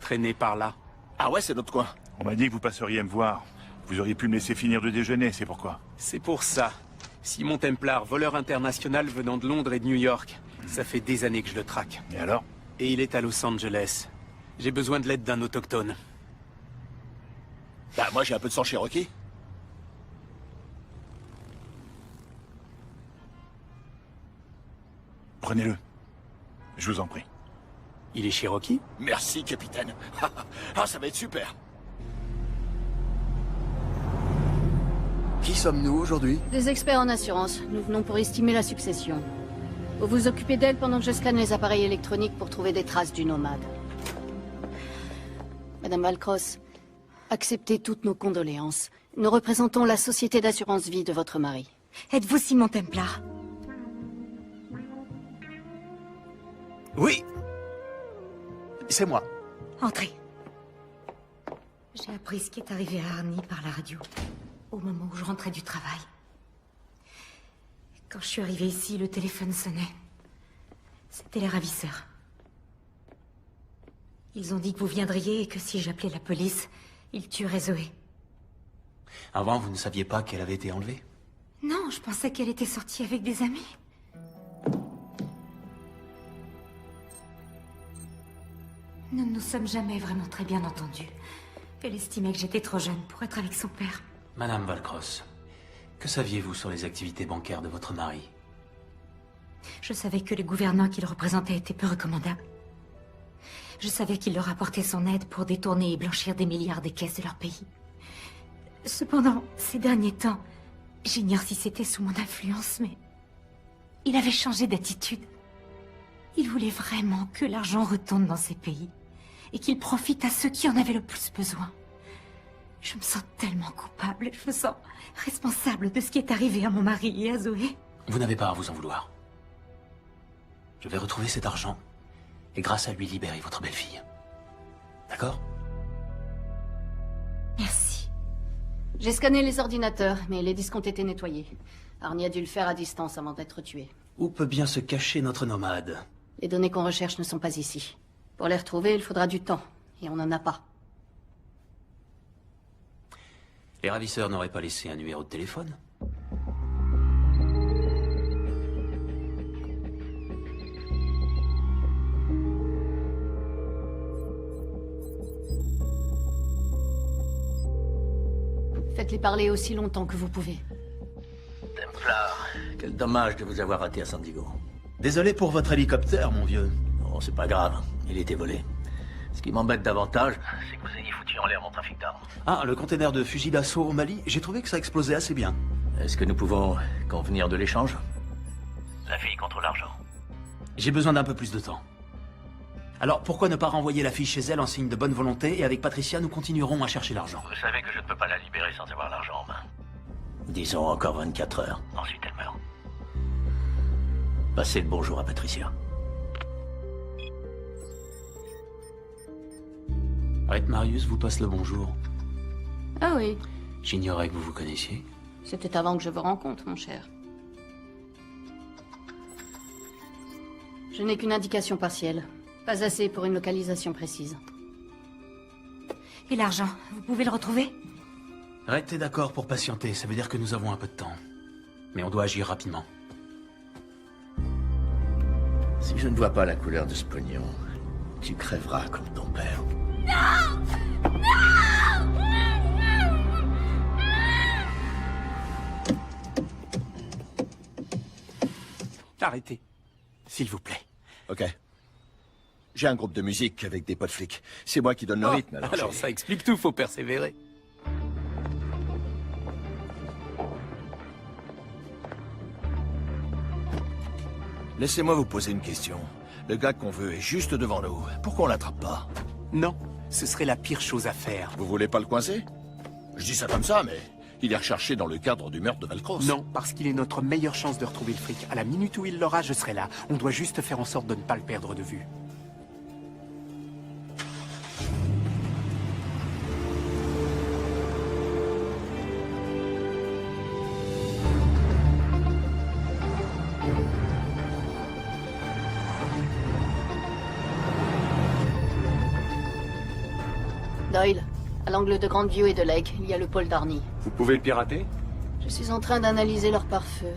traîner par là. Ah ouais, c'est notre coin. On m'a dit que vous passeriez me voir. Vous auriez pu me laisser finir de déjeuner, c'est pourquoi. C'est pour ça. Simon Templar, voleur international venant de Londres et de New York. Ça fait des années que je le traque. Et alors? Et il est à Los Angeles. J'ai besoin de l'aide d'un autochtone. Bah moi j'ai un peu de sang Cherokee. Prenez-le. Je vous en prie. Il est Cherokee? Merci, capitaine. Ah, ça va être super. Qui sommes-nous aujourd'hui? Des experts en assurance. Nous venons pour estimer la succession. Vous vous occupez d'elle pendant que je scanne les appareils électroniques pour trouver des traces du nomade. Madame Valcross, acceptez toutes nos condoléances. Nous représentons la société d'assurance vie de votre mari. Êtes-vous Simon Templar? Oui. C'est moi. Entrez. J'ai appris ce qui est arrivé à Arnie par la radio, au moment où je rentrais du travail. Quand je suis arrivée ici, le téléphone sonnait. C'était les ravisseurs. Ils ont dit que vous viendriez et que si j'appelais la police, ils tueraient Zoé. Avant, vous ne saviez pas qu'elle avait été enlevée? Non, je pensais qu'elle était sortie avec des amis. Nous ne nous sommes jamais vraiment très bien entendus. Elle estimait que j'étais trop jeune pour être avec son père. Madame Valcross, que saviez-vous sur les activités bancaires de votre mari? Je savais que les gouvernants qu'il représentait étaient peu recommandables. Je savais qu'il leur apportait son aide pour détourner et blanchir des milliards des caisses de leur pays. Cependant, ces derniers temps, j'ignore si c'était sous mon influence, mais il avait changé d'attitude. Il voulait vraiment que l'argent retourne dans ces pays et qu'il profite à ceux qui en avaient le plus besoin. Je me sens tellement coupable, je me sens responsable de ce qui est arrivé à mon mari et à Zoé. Vous n'avez pas à vous en vouloir. Je vais retrouver cet argent et grâce à lui libérer votre belle-fille. D'accord? Merci. J'ai scanné les ordinateurs, mais les disques ont été nettoyés. Arnie a dû le faire à distance avant d'être tué. Où peut bien se cacher notre nomade? Les données qu'on recherche ne sont pas ici. Pour les retrouver, il faudra du temps, et on n'en a pas. Les ravisseurs n'auraient pas laissé un numéro de téléphone? Faites-les parler aussi longtemps que vous pouvez. Templar, quel dommage de vous avoir raté à San Diego. Désolé pour votre hélicoptère, mon vieux. Non, c'est pas grave, il était volé. Ce qui m'embête davantage, c'est que vous ayez foutu en l'air mon trafic d'armes. Ah, le container de fusil d'assaut au Mali, j'ai trouvé que ça explosait assez bien. Est-ce que nous pouvons convenir de l'échange? La fille contre l'argent. J'ai besoin d'un peu plus de temps. Alors, pourquoi ne pas renvoyer la fille chez elle en signe de bonne volonté, et avec Patricia, nous continuerons à chercher l'argent. Vous savez que je ne peux pas la libérer sans avoir l'argent en main. Disons encore 24 heures. Ensuite, elle meurt. Passez le bonjour à Patricia. Rhett Marius vous passe le bonjour. Ah oui. J'ignorais que vous vous connaissiez. C'était avant que je vous rencontre, mon cher. Je n'ai qu'une indication partielle. Pas assez pour une localisation précise. Et l'argent, vous pouvez le retrouver? Rhett est d'accord pour patienter, ça veut dire que nous avons un peu de temps. Mais on doit agir rapidement. Si je ne vois pas la couleur de ce pognon, tu crèveras comme ton père. Non! Non! Arrêtez, s'il vous plaît. Ok. J'ai un groupe de musique avec des potes flics. C'est moi qui donne le rythme. Alors ça explique tout, faut persévérer. Laissez-moi vous poser une question. Le gars qu'on veut est juste devant nous. Pourquoi on l'attrape pas? Non, ce serait la pire chose à faire. Vous voulez pas le coincer? Je dis ça comme ça, mais il est recherché dans le cadre du meurtre de Valcross. Non, parce qu'il est notre meilleure chance de retrouver le fric. À la minute où il l'aura, je serai là. On doit juste faire en sorte de ne pas le perdre de vue. Doyle, à l'angle de Grandview et de Lake, il y a le pôle d'Arnie. Vous pouvez le pirater? Je suis en train d'analyser leur pare-feu.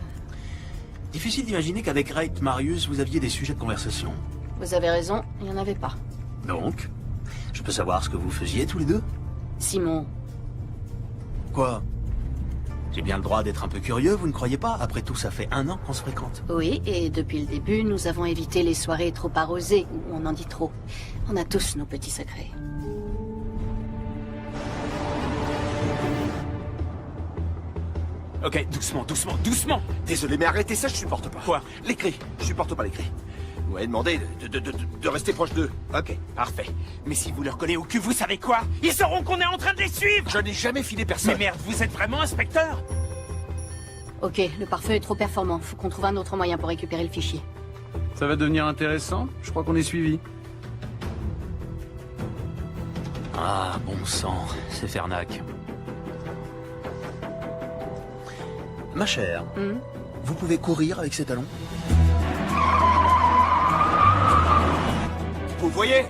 Difficile d'imaginer qu'avec Rhett Marius, vous aviez des sujets de conversation. Vous avez raison, il n'y en avait pas. Donc, je peux savoir ce que vous faisiez tous les deux? Simon. Quoi? J'ai bien le droit d'être un peu curieux, vous ne croyez pas? Après tout, ça fait 1 an qu'on se fréquente. Oui, et depuis le début, nous avons évité les soirées trop arrosées, où on en dit trop. On a tous nos petits secrets. Ok, doucement, doucement, doucement. Désolé, mais arrêtez ça, je supporte pas. Quoi? Les cris. Je supporte pas les cris. Vous m'avez demandé de rester proche d'eux. Ok, parfait. Mais si vous leur collez au cul, vous savez quoi? Ils sauront qu'on est en train de les suivre. Je n'ai jamais filé personne. Mais merde, vous êtes vraiment inspecteur? Ok, le pare-feu est trop performant. Faut qu'on trouve un autre moyen pour récupérer le fichier. Ça va devenir intéressant. Je crois qu'on est suivi. Ah, bon sang, c'est Fernac. Ma chère, vous pouvez courir avec ces talons? Vous voyez?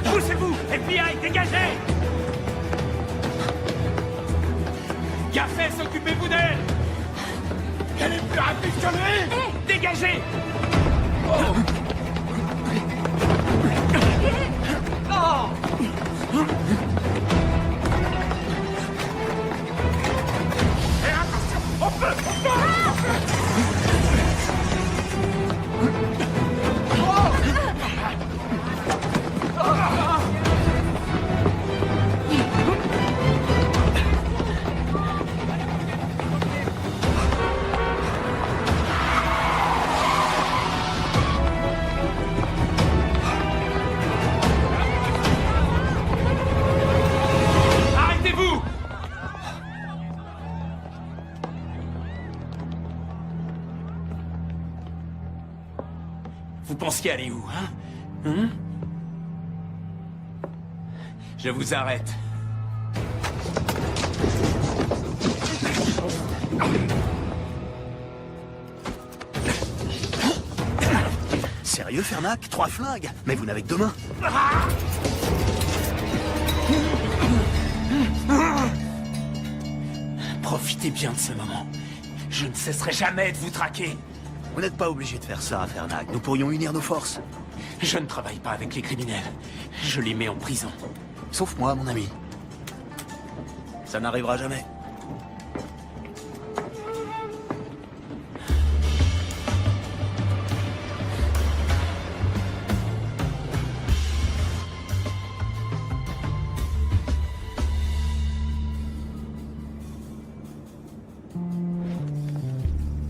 Poussez-vous! FBI, dégagez! Garcès, occupez-vous d'elle! Elle est plus rapide que lui! Dégagez! Arrêtez-vous! Vous pensiez aller où, hein? Je vous arrête. Sérieux, Fernac? 3 flingues? Mais vous n'avez que 2 mains. Profitez bien de ce moment. Je ne cesserai jamais de vous traquer. Vous n'êtes pas obligé de faire ça, Fernac. Nous pourrions unir nos forces. Je ne travaille pas avec les criminels. Je les mets en prison. Sauf moi, mon ami. Ça n'arrivera jamais.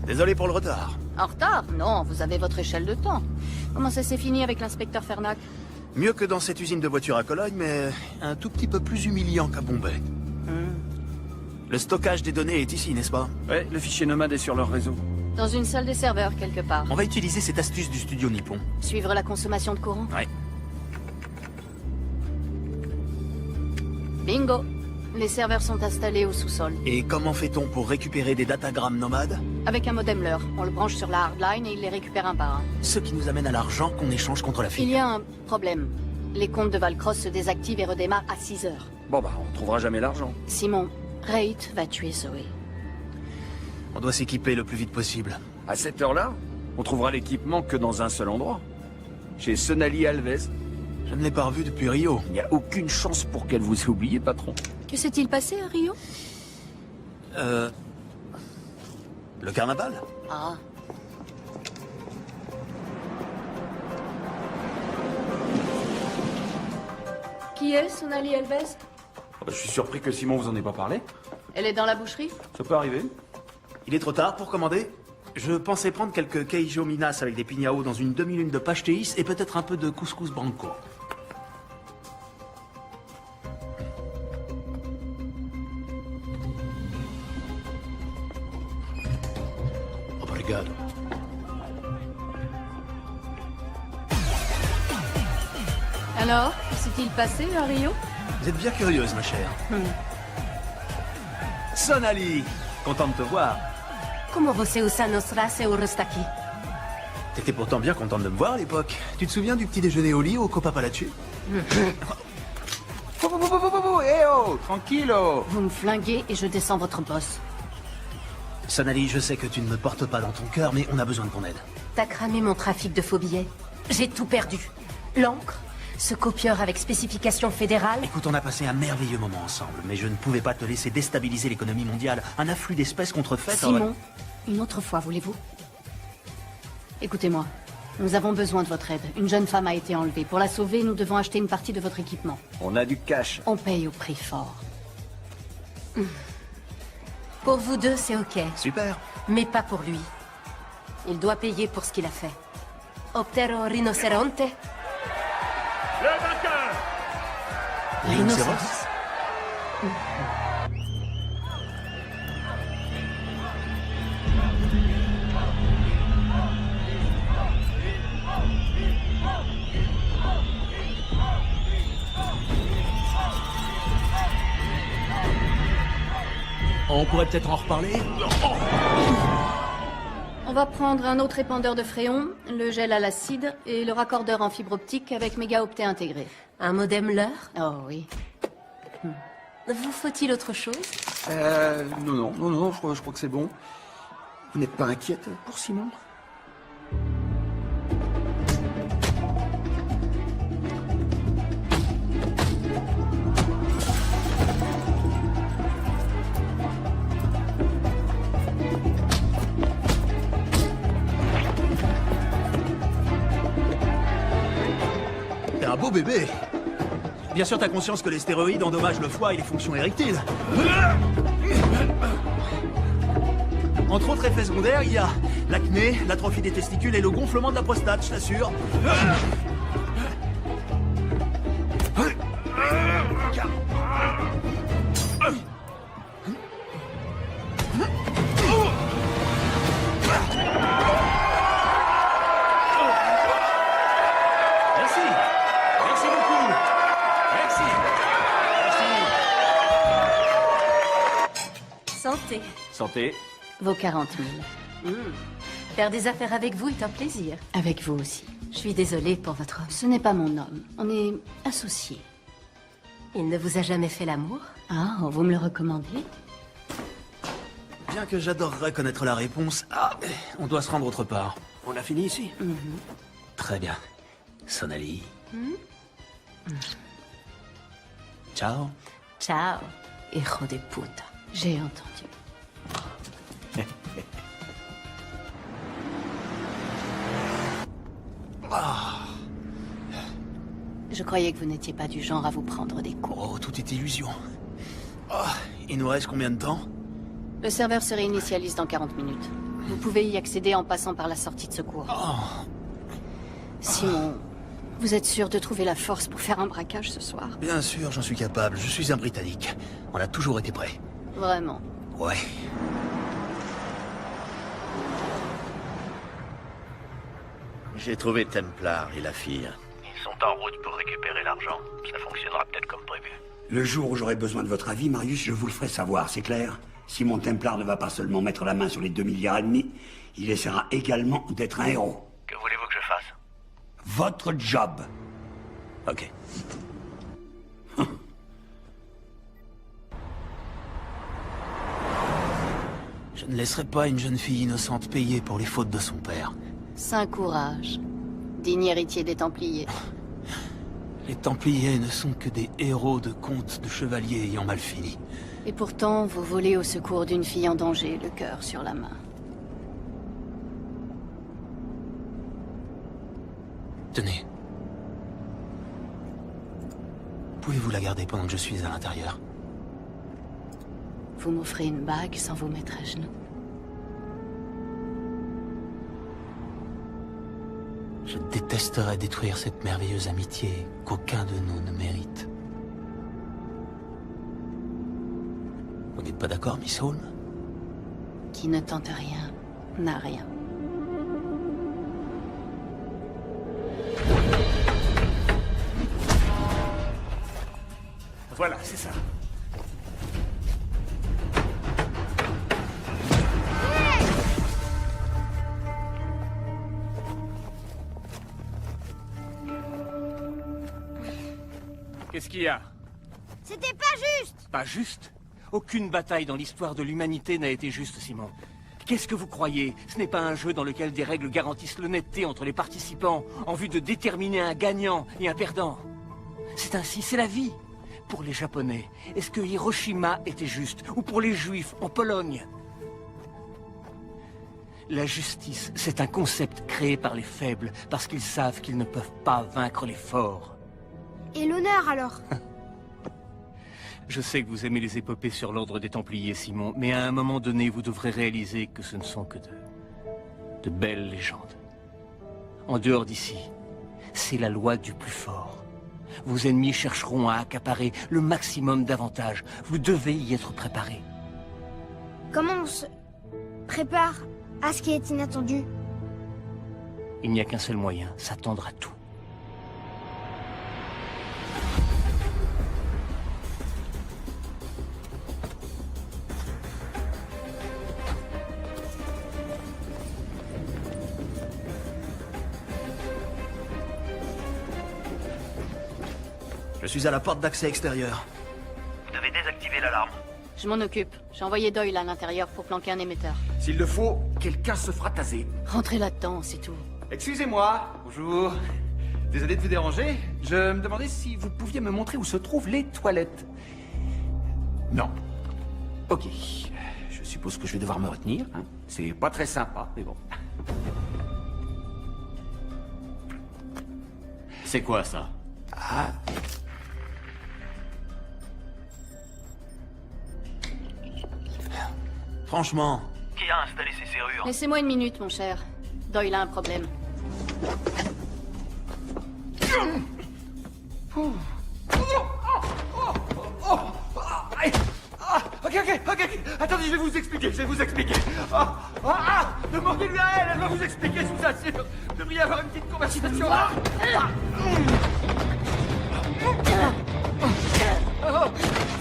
Désolé pour le retard. En retard? Non, vous avez votre échelle de temps. Comment ça s'est fini avec l'inspecteur Fernac? Mieux que dans cette usine de voitures à Cologne, mais un tout petit peu plus humiliant qu'à Bombay. Le stockage des données est ici, n'est-ce pas? Ouais, le fichier nomade est sur leur réseau. Dans une salle des serveurs, quelque part. On va utiliser cette astuce du studio Nippon. Suivre la consommation de courant? Ouais. Bingo! Les serveurs sont installés au sous-sol. Et comment fait-on pour récupérer des datagrammes nomades? Avec un modem leur. On le branche sur la hardline et il les récupère un par un. Ce qui nous amène à l'argent qu'on échange contre la fille. Il y a un problème. Les comptes de Valcross se désactivent et redémarrent à 6 heures. Bon bah, on trouvera jamais l'argent. Simon, Reit va tuer Zoé. On doit s'équiper le plus vite possible. À cette heure-là, on trouvera l'équipement que dans un seul endroit. Chez Sonali Alves. Je ne l'ai pas revue depuis Rio. Il n'y a aucune chance pour qu'elle vous ait oublié, patron. Que s'est-il passé à Rio? Le carnaval? Ah. Qui est Sonali Alves? Je suis surpris que Simon vous en ait pas parlé. Elle est dans la boucherie? Ça peut arriver. Il est trop tard pour commander? Je pensais prendre quelques queijo minas avec des pignao dans une demi-lune de pastéis et peut-être un peu de couscous branco. Obrigado. Alors, que s'est-il passé à Rio? Vous êtes bien curieuse, ma chère. Sonali, content de te voir. Como você usa nostra seu aqui? T'étais pourtant bien contente de me voir à l'époque. Tu te souviens du petit déjeuner au lit au Copa Palace? Eh oh, tranquillo. Vous me flinguez et je descends votre boss. Sonali, je sais que tu ne me portes pas dans ton cœur, mais on a besoin de ton aide. T'as cramé mon trafic de faux billets. J'ai tout perdu. L'encre, ce copieur avec spécification fédérale. Écoute, on a passé un merveilleux moment ensemble, mais je ne pouvais pas te laisser déstabiliser l'économie mondiale. Un afflux d'espèces contrefaites... Simon, une autre fois, voulez-vous? Écoutez-moi. Nous avons besoin de votre aide. Une jeune femme a été enlevée. Pour la sauver, nous devons acheter une partie de votre équipement. On a du cash. On paye au prix fort. Pour vous deux, c'est ok. Super. Mais pas pour lui. Il doit payer pour ce qu'il a fait. Optero rinoceronte. Le vainqueur! Rhinocéros. On pourrait peut-être en reparler. On va prendre un autre épandeur de fréon, le gel à l'acide et le raccordeur en fibre optique avec mégaoctet intégré. Un modem leurre? Oh oui. Vous faut-il autre chose? Non, je crois que c'est bon. Vous n'êtes pas inquiète pour Simon? T'es un beau bébé. Bien sûr, t'as conscience que les stéroïdes endommagent le foie et les fonctions érectiles. Entre autres effets secondaires, il y a l'acné, l'atrophie des testicules et le gonflement de la prostate, je t'assure. Merci. Merci beaucoup. Merci. Santé. Santé. Vos 40 000. Faire des affaires avec vous est un plaisir. Avec vous aussi. Je suis désolée pour votre homme. Ce n'est pas mon homme. On est associés. Il ne vous a jamais fait l'amour? Ah, vous me le recommandez? Bien que j'adorerais connaître la réponse, on doit se rendre autre part. On a fini ici? Très bien. Sonali. Ciao. Ciao, hijo de puta. J'ai entendu. Je croyais que vous n'étiez pas du genre à vous prendre des coups. Oh, tout est illusion. Il nous reste combien de temps? Le serveur se réinitialise dans 40 minutes. Vous pouvez y accéder en passant par la sortie de secours. Simon, vous êtes sûr de trouver la force pour faire un braquage ce soir? Bien sûr, j'en suis capable. Je suis un Britannique. On a toujours été prêts. Vraiment? Ouais. J'ai trouvé Templar et la fille. Ils sont en route pour récupérer l'argent. Ça fonctionnera peut-être comme prévu. Le jour où j'aurai besoin de votre avis, Marius, je vous le ferai savoir, c'est clair? Simon Templar ne va pas seulement mettre la main sur les 2,5 milliards, il essaiera également d'être un héros. Que voulez-vous que je fasse? Votre job. Ok. Je ne laisserai pas une jeune fille innocente payer pour les fautes de son père. Saint courage. Digne héritier des Templiers. Les Templiers ne sont que des héros de contes de chevaliers ayant mal fini. Et pourtant, vous volez au secours d'une fille en danger, le cœur sur la main. Tenez. Pouvez-vous la garder pendant que je suis à l'intérieur? Vous m'offrez une bague sans vous mettre à genoux. Je détesterais détruire cette merveilleuse amitié qu'aucun de nous ne mérite. Vous n'êtes pas d'accord, Miss Holmes? Qui ne tente rien, n'a rien. Voilà, c'est ça. Qu'est-ce qu'il y a? C'était pas juste! Pas juste? Aucune bataille dans l'histoire de l'humanité n'a été juste, Simon. Qu'est-ce que vous croyez? Ce n'est pas un jeu dans lequel des règles garantissent l'honnêteté entre les participants en vue de déterminer un gagnant et un perdant. C'est ainsi, c'est la vie. Pour les Japonais, est-ce que Hiroshima était juste? Ou pour les Juifs en Pologne? La justice, c'est un concept créé par les faibles parce qu'ils savent qu'ils ne peuvent pas vaincre les forts. Et l'honneur alors? Je sais que vous aimez les épopées sur l'ordre des Templiers, Simon, mais à un moment donné, vous devrez réaliser que ce ne sont que de belles légendes. En dehors d'ici, c'est la loi du plus fort. Vos ennemis chercheront à accaparer le maximum d'avantages. Vous devez y être préparé. Comment on se prépare à ce qui est inattendu? Il n'y a qu'un seul moyen, s'attendre à tout. Je suis à la porte d'accès extérieure. Vous devez désactiver l'alarme. Je m'en occupe. J'ai envoyé Doyle à l'intérieur pour planquer un émetteur. S'il le faut, quelqu'un se fera taser. Rentrez là-dedans, c'est tout. Excusez-moi, bonjour. Désolé de vous déranger. Je me demandais si vous pouviez me montrer où se trouvent les toilettes. Non. Ok. Je suppose que je vais devoir me retenir. Hein. C'est pas très sympa, mais bon. C'est quoi ça? Ah. Franchement. Qui a installé ces serrures? Laissez-moi une minute, mon cher. Doyle a un problème. Ok. Attendez, je vais vous expliquer. Demandez-lui à elle va vous expliquer, je vous assure. Vous devriez avoir une petite conversation.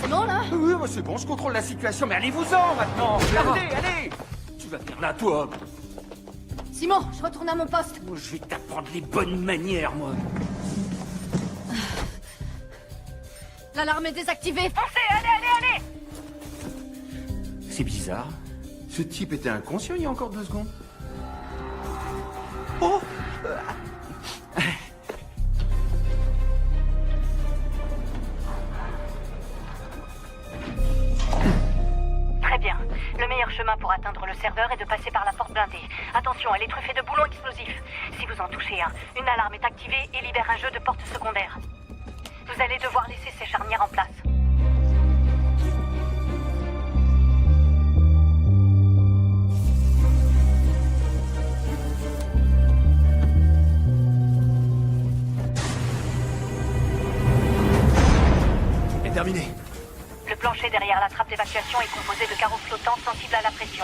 C'est bon, là? Oui, c'est bon, je contrôle la situation, mais allez-vous-en maintenant. Allez. Tu vas faire là, toi. Simon, je retourne à mon poste. Moi, je vais t'apprendre les bonnes manières, moi. L'alarme est désactivée. Foncez, allez! C'est bizarre. Ce type était inconscient il y a encore 2 secondes. Oh Très bien. Le meilleur chemin pour atteindre le serveur est de passer par la porte blindée. Attention, elle est truffée de boulons explosifs. Si vous en touchez un, une alarme est activée et libère un jeu de porte secondaire. Vous allez devoir laisser ces charnières en place. est terminé. Le plancher derrière la trappe d'évacuation est composé de carreaux flottants sensibles à la pression.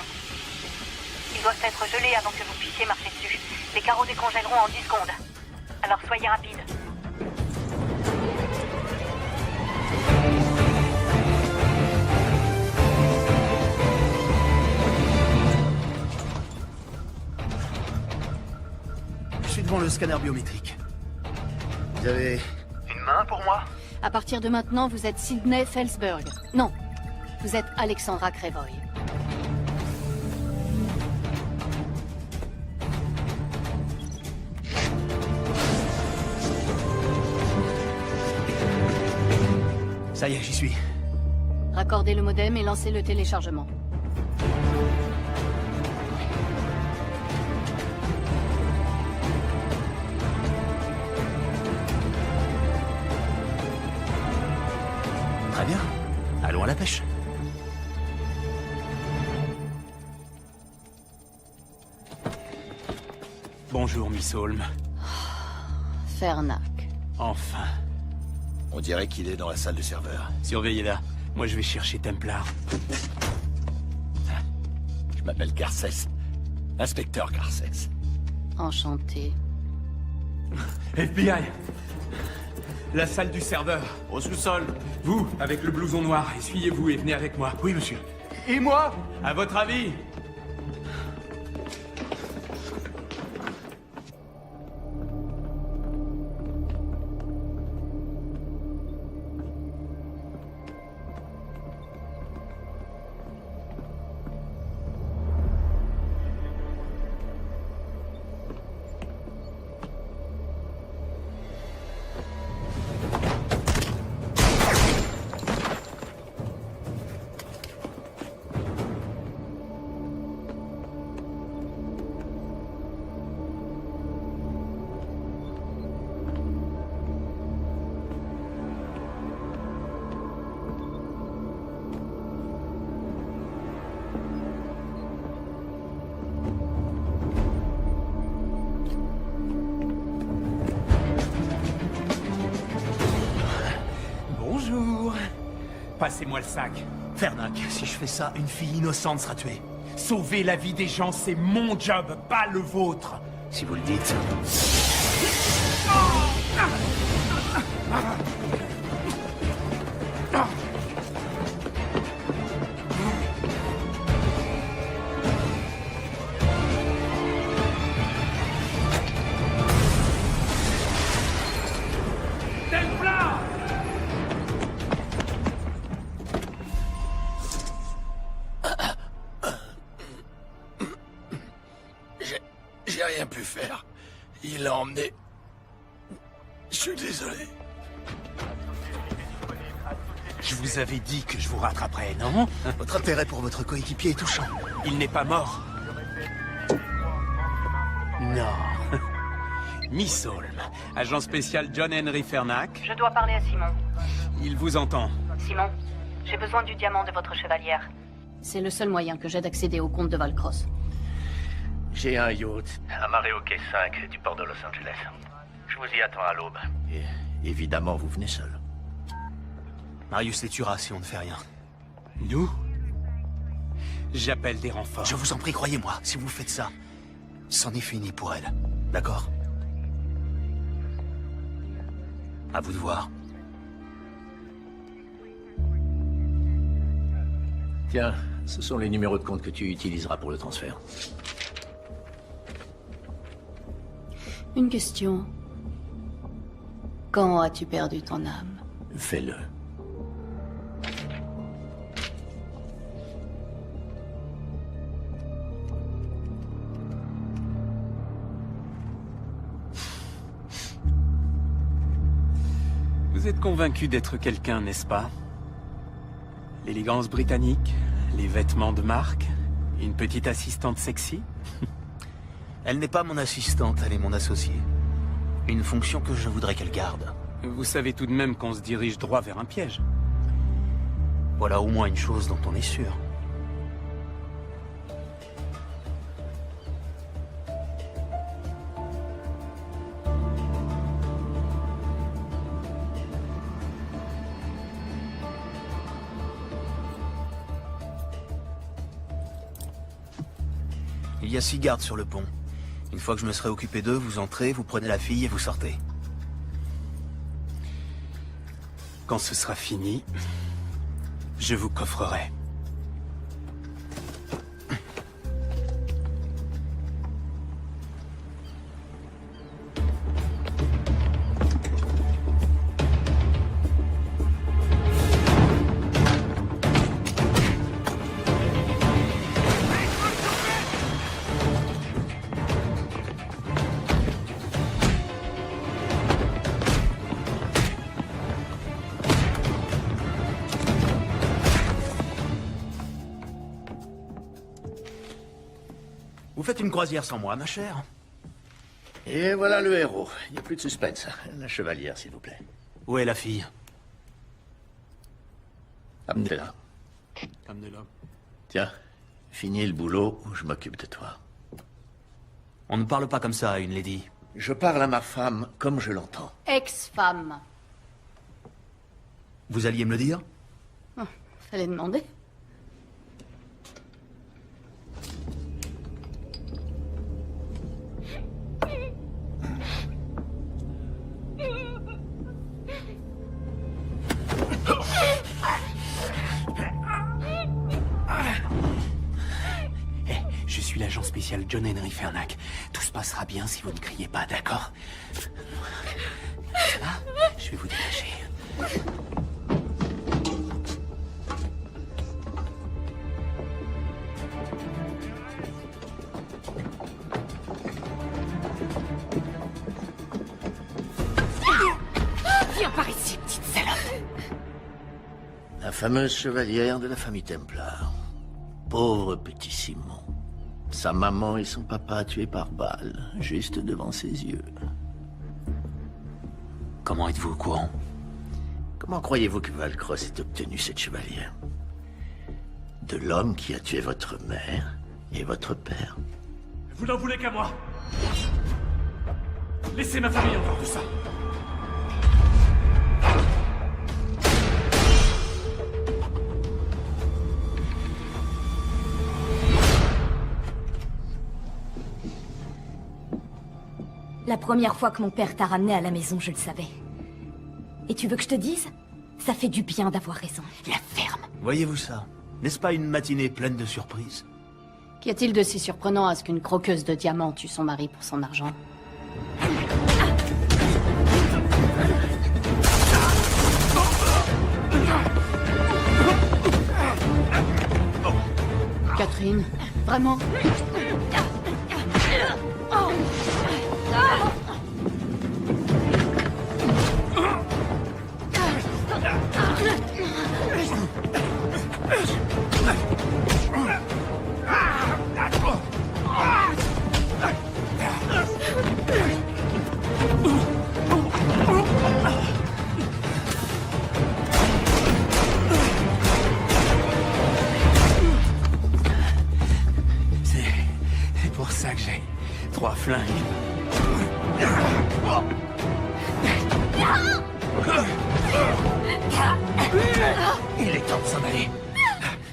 Ils doivent être gelés avant que vous puissiez marcher dessus. Les carreaux décongèleront en 10 secondes. Alors soyez rapide. Je suis devant le scanner biométrique. Vous avez... Une main pour moi? À partir de maintenant, vous êtes Sydney Felsberg. Non, vous êtes Alexandra Crevoy. Ça y est, j'y suis. Raccordez le modem et lancez le téléchargement. Très bien. Allons à la pêche. Bonjour, Miss Holmes. Fernac. Enfin. On dirait qu'il est dans la salle du serveur. Surveillez-la. Moi, je vais chercher Templar. Je m'appelle Garcès. Inspecteur Garcès. Enchanté. FBI! La salle du serveur, au sous-sol. Vous, avec le blouson noir, essuyez-vous et venez avec moi. Oui, monsieur. Et moi? À votre avis? Bonjour. Passez-moi le sac. Fernac, si je fais ça, une fille innocente sera tuée. Sauver la vie des gens, c'est mon job, pas le vôtre. Si vous le dites. Templar! pu faire. Il l'a emmené. Je suis désolé. Je vous avais dit que je vous rattraperais, non? Votre intérêt pour votre coéquipier est touchant. Il n'est pas mort. Non. Miss Holm, agent spécial John Henry Fernac. Je dois parler à Simon. Il vous entend. Simon, j'ai besoin du diamant de votre chevalière. C'est le seul moyen que j'ai d'accéder au comte de Valcross. J'ai un yacht amarré au quai 5 du port de Los Angeles. Je vous y attends à l'aube. Et évidemment, vous venez seul. Marius les tuera si on ne fait rien. Nous? J'appelle des renforts. Je vous en prie, croyez-moi, si vous faites ça, c'en est fini pour elle. D'accord? À vous de voir. Tiens, ce sont les numéros de compte que tu utiliseras pour le transfert. Une question. Quand as-tu perdu ton âme? Fais-le. Vous êtes convaincu d'être quelqu'un, n'est-ce pas? L'élégance britannique, les vêtements de marque, une petite assistante sexy? Elle n'est pas mon assistante, elle est mon associée. Une fonction que je voudrais qu'elle garde. Vous savez tout de même qu'on se dirige droit vers un piège. Voilà au moins une chose dont on est sûr. Il y a 6 gardes sur le pont. Une fois que je me serai occupé d'eux, vous entrez, vous prenez la fille et vous sortez. Quand ce sera fini, je vous coffrerai. Vous faites une croisière sans moi, ma chère? Et voilà le héros. Il n'y a plus de suspense. La chevalière, s'il vous plaît. Où est la ille? Amenez-la. Amenez-la. Tiens, finis le boulot ou je m'occupe de toi. On ne parle pas comme ça à une lady. Je parle à ma femme comme je l'entends. Ex-femme. Vous alliez me le dire? Oh, fallait demander. Je suis l'agent spécial John Henry Fernac. Tout se passera bien si vous ne criez pas, d'accord? Ça va? Je vais vous détacher. Viens par ici, petite salope. La fameuse chevalière de la famille Templar. Pauvre petit Simon. Sa maman et son papa tués par balle, juste devant ses yeux. Comment êtes-vous au courant? Comment croyez-vous que Valcross ait obtenu cette chevalière? De l'homme qui a tué votre mère et votre père. Vous n'en voulez qu'à moi. Laissez ma famille en dehors de ça. La première fois que mon père t'a ramené à la maison, je le savais. Et tu veux que je te dise? Ça fait du bien d'avoir raison. La ferme. Voyez-vous ça? N'est-ce pas une matinée pleine de surprises? Qu'y a-t-il de si surprenant à ce qu'une croqueuse de diamants tue son mari pour son argent? Catherine, vraiment? C'est pour ça que j'ai 3 flingues. Il est temps de s'en aller.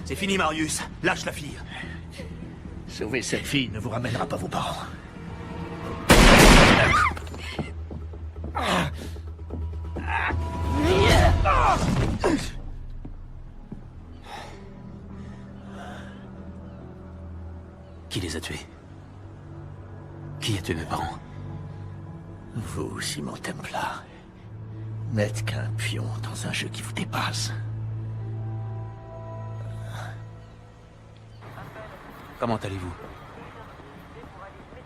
C'est fini, Marius. Lâche la fille. Sauver cette fille ne vous ramènera pas vos parents. Qui les a tués? Qui a tué mes parents? Vous, Simon Templar, n'êtes qu'un pion dans un jeu qui vous dépasse. Comment allez-vous?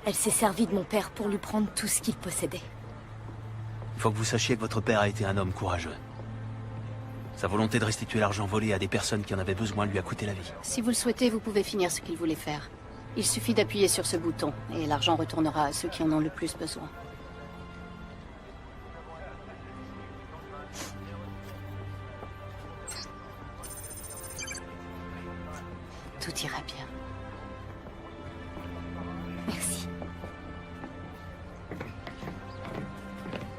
Elle s'est servie de mon père pour lui prendre tout ce qu'il possédait. Il faut que vous sachiez que votre père a été un homme courageux. Sa volonté de restituer l'argent volé à des personnes qui en avaient besoin lui a coûté la vie. Si vous le souhaitez, vous pouvez finir ce qu'il voulait faire. Il suffit d'appuyer sur ce bouton, et l'argent retournera à ceux qui en ont le plus besoin. Tout ira bien. Merci.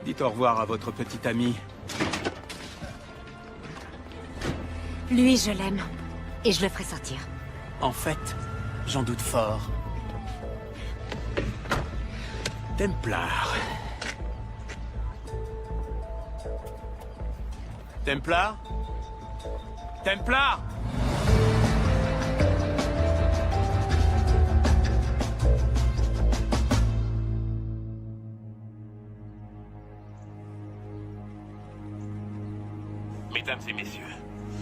Dites au revoir à votre petit ami. Lui, je l'aime. Et je le ferai sortir. En fait, j'en doute fort. Templar. Templar? Templar? Mesdames et messieurs,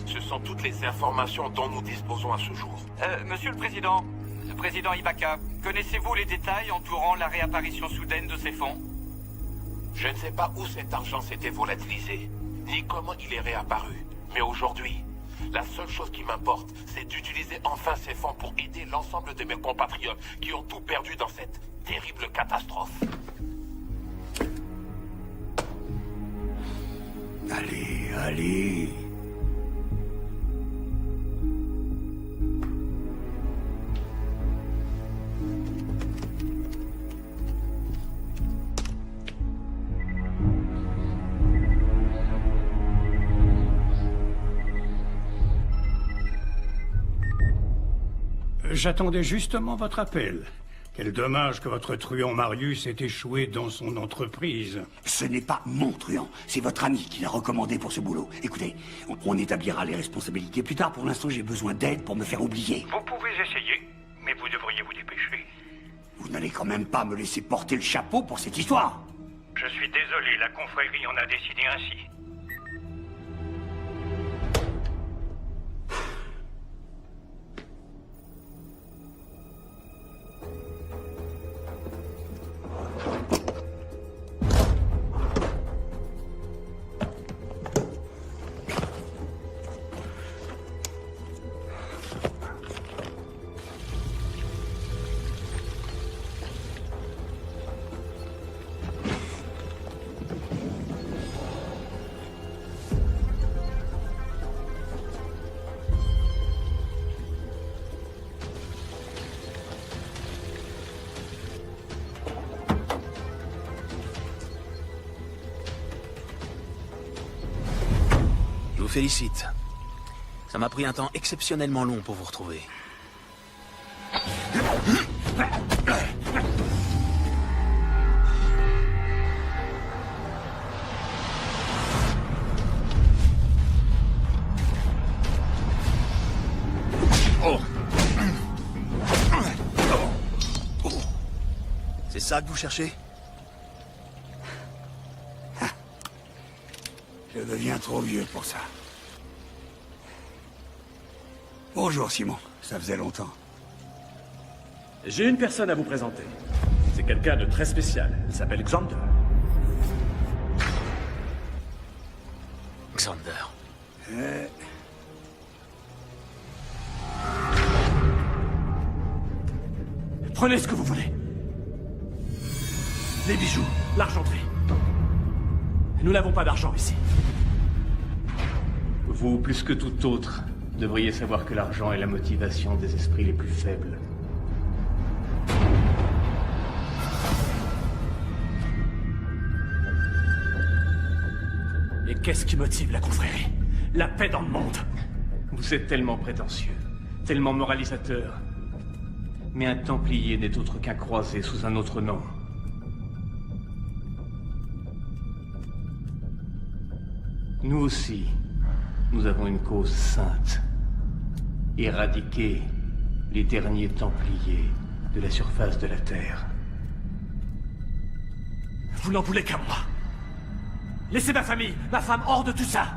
ce sont toutes les informations dont nous disposons à ce jour. Monsieur le Président Ibaka, connaissez-vous les détails entourant la réapparition soudaine de ces fonds? Je ne sais pas où cet argent s'était volatilisé, ni comment il est réapparu. Mais aujourd'hui, la seule chose qui m'importe, c'est d'utiliser enfin ces fonds pour aider l'ensemble de mes compatriotes qui ont tout perdu dans cette terrible catastrophe. Allez, allez. J'attendais justement votre appel. Quel dommage que votre truand Marius ait échoué dans son entreprise. Ce n'est pas mon truand, c'est votre ami qui l'a recommandé pour ce boulot. Écoutez, on établira les responsabilités plus tard. Pour l'instant, j'ai besoin d'aide pour me faire oublier. Vous pouvez essayer, mais vous devriez vous dépêcher. Vous n'allez quand même pas me laisser porter le chapeau pour cette histoire. Je suis désolé, la confrérie en a décidé ainsi. Je vous félicite. Ça m'a pris un temps exceptionnellement long pour vous retrouver. C'est ça que vous cherchez? Je deviens trop vieux pour ça. Bonjour, Simon. Ça faisait longtemps. J'ai une personne à vous présenter. C'est quelqu'un de très spécial. Il s'appelle Xander. Xander. Prenez ce que vous voulez. Les bijoux, l'argenterie. Nous n'avons pas d'argent ici. Vous, plus que tout autre, devriez savoir que l'argent est la motivation des esprits les plus faibles. Et qu'est-ce qui motive la confrérie? La paix dans le monde. Vous êtes tellement prétentieux, tellement moralisateur. Mais un Templier n'est autre qu'un croisé sous un autre nom. Nous aussi, nous avons une cause sainte. Éradiquer les derniers Templiers de la surface de la Terre. Vous n'en voulez qu'à moi. Laissez ma famille, ma femme hors de tout ça.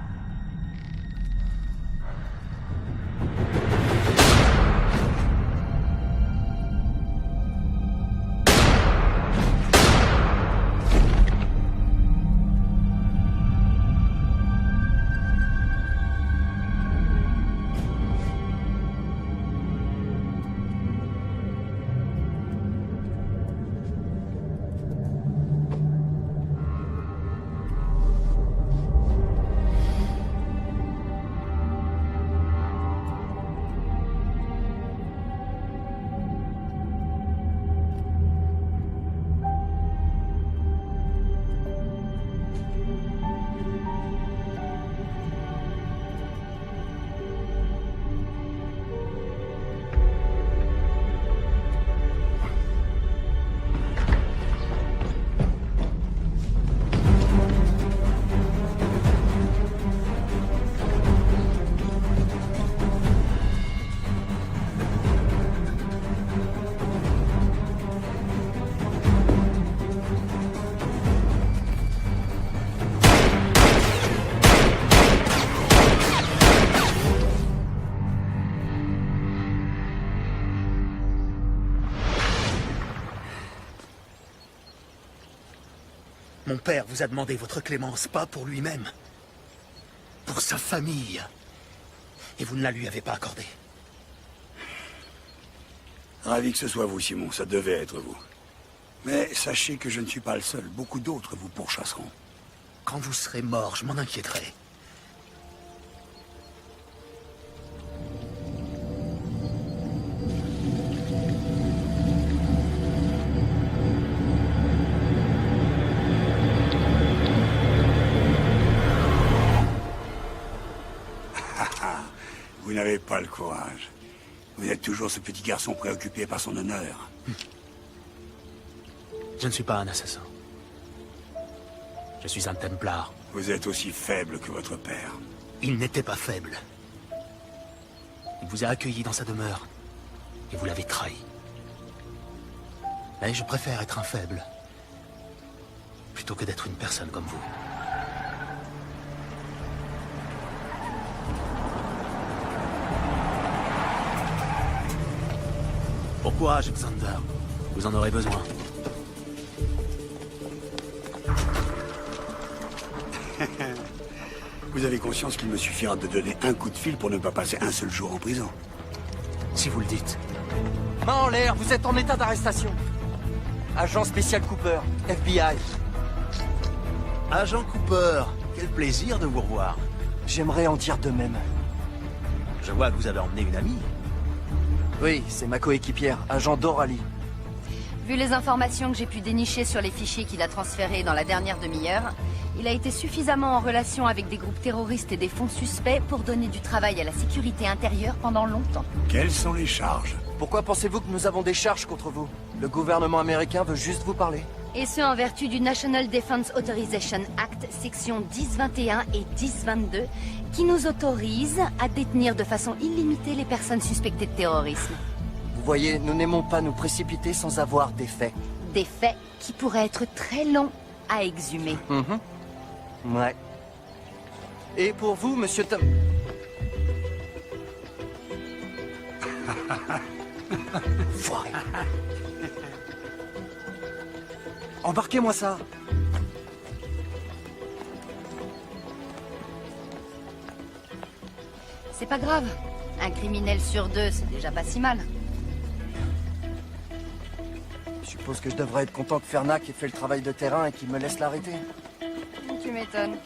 Mon père vous a demandé votre clémence, pas pour lui-même. Pour sa famille. Et vous ne la lui avez pas accordée. Ravi que ce soit vous, Simon. Ça devait être vous. Mais sachez que je ne suis pas le seul. Beaucoup d'autres vous pourchasseront. Quand vous serez mort, je m'en inquiéterai. Vous n'avez pas le courage. Vous êtes toujours ce petit garçon préoccupé par son honneur. Je ne suis pas un assassin. Je suis un Templar. Vous êtes aussi faible que votre père. Il n'était pas faible. Il vous a accueilli dans sa demeure. Et vous l'avez trahi. Mais je préfère être un faible. Plutôt que d'être une personne comme vous. Bon courage, Xander. Vous en aurez besoin. Vous avez conscience qu'il me suffira de donner un coup de fil pour ne pas passer un seul jour en prison. Si vous le dites. Main en l'air, vous êtes en état d'arrestation. Agent spécial Cooper, FBI. Agent Cooper, quel plaisir de vous revoir. J'aimerais en dire de même. Je vois que vous avez emmené une amie. Oui, c'est ma coéquipière, agent Doralie. Vu les informations que j'ai pu dénicher sur les fichiers qu'il a transférés dans la dernière demi-heure, il a été suffisamment en relation avec des groupes terroristes et des fonds suspects pour donner du travail à la sécurité intérieure pendant longtemps. Quelles sont les charges? Pourquoi pensez-vous que nous avons des charges contre vous? Le gouvernement américain veut juste vous parler. Et ce, en vertu du National Defense Authorization Act, section 1021 et 1022, qui nous autorise à détenir de façon illimitée les personnes suspectées de terrorisme. Vous voyez, nous n'aimons pas nous précipiter sans avoir des faits. Des faits qui pourraient être très longs à exhumer. Ouais. Et pour vous, monsieur Tom... Foiré. Embarquez-moi ça. C'est pas grave. Un criminel sur 2, c'est déjà pas si mal. Je suppose que je devrais être content que Fernac ait fait le travail de terrain et qu'il me laisse l'arrêter. Tu m'étonnes.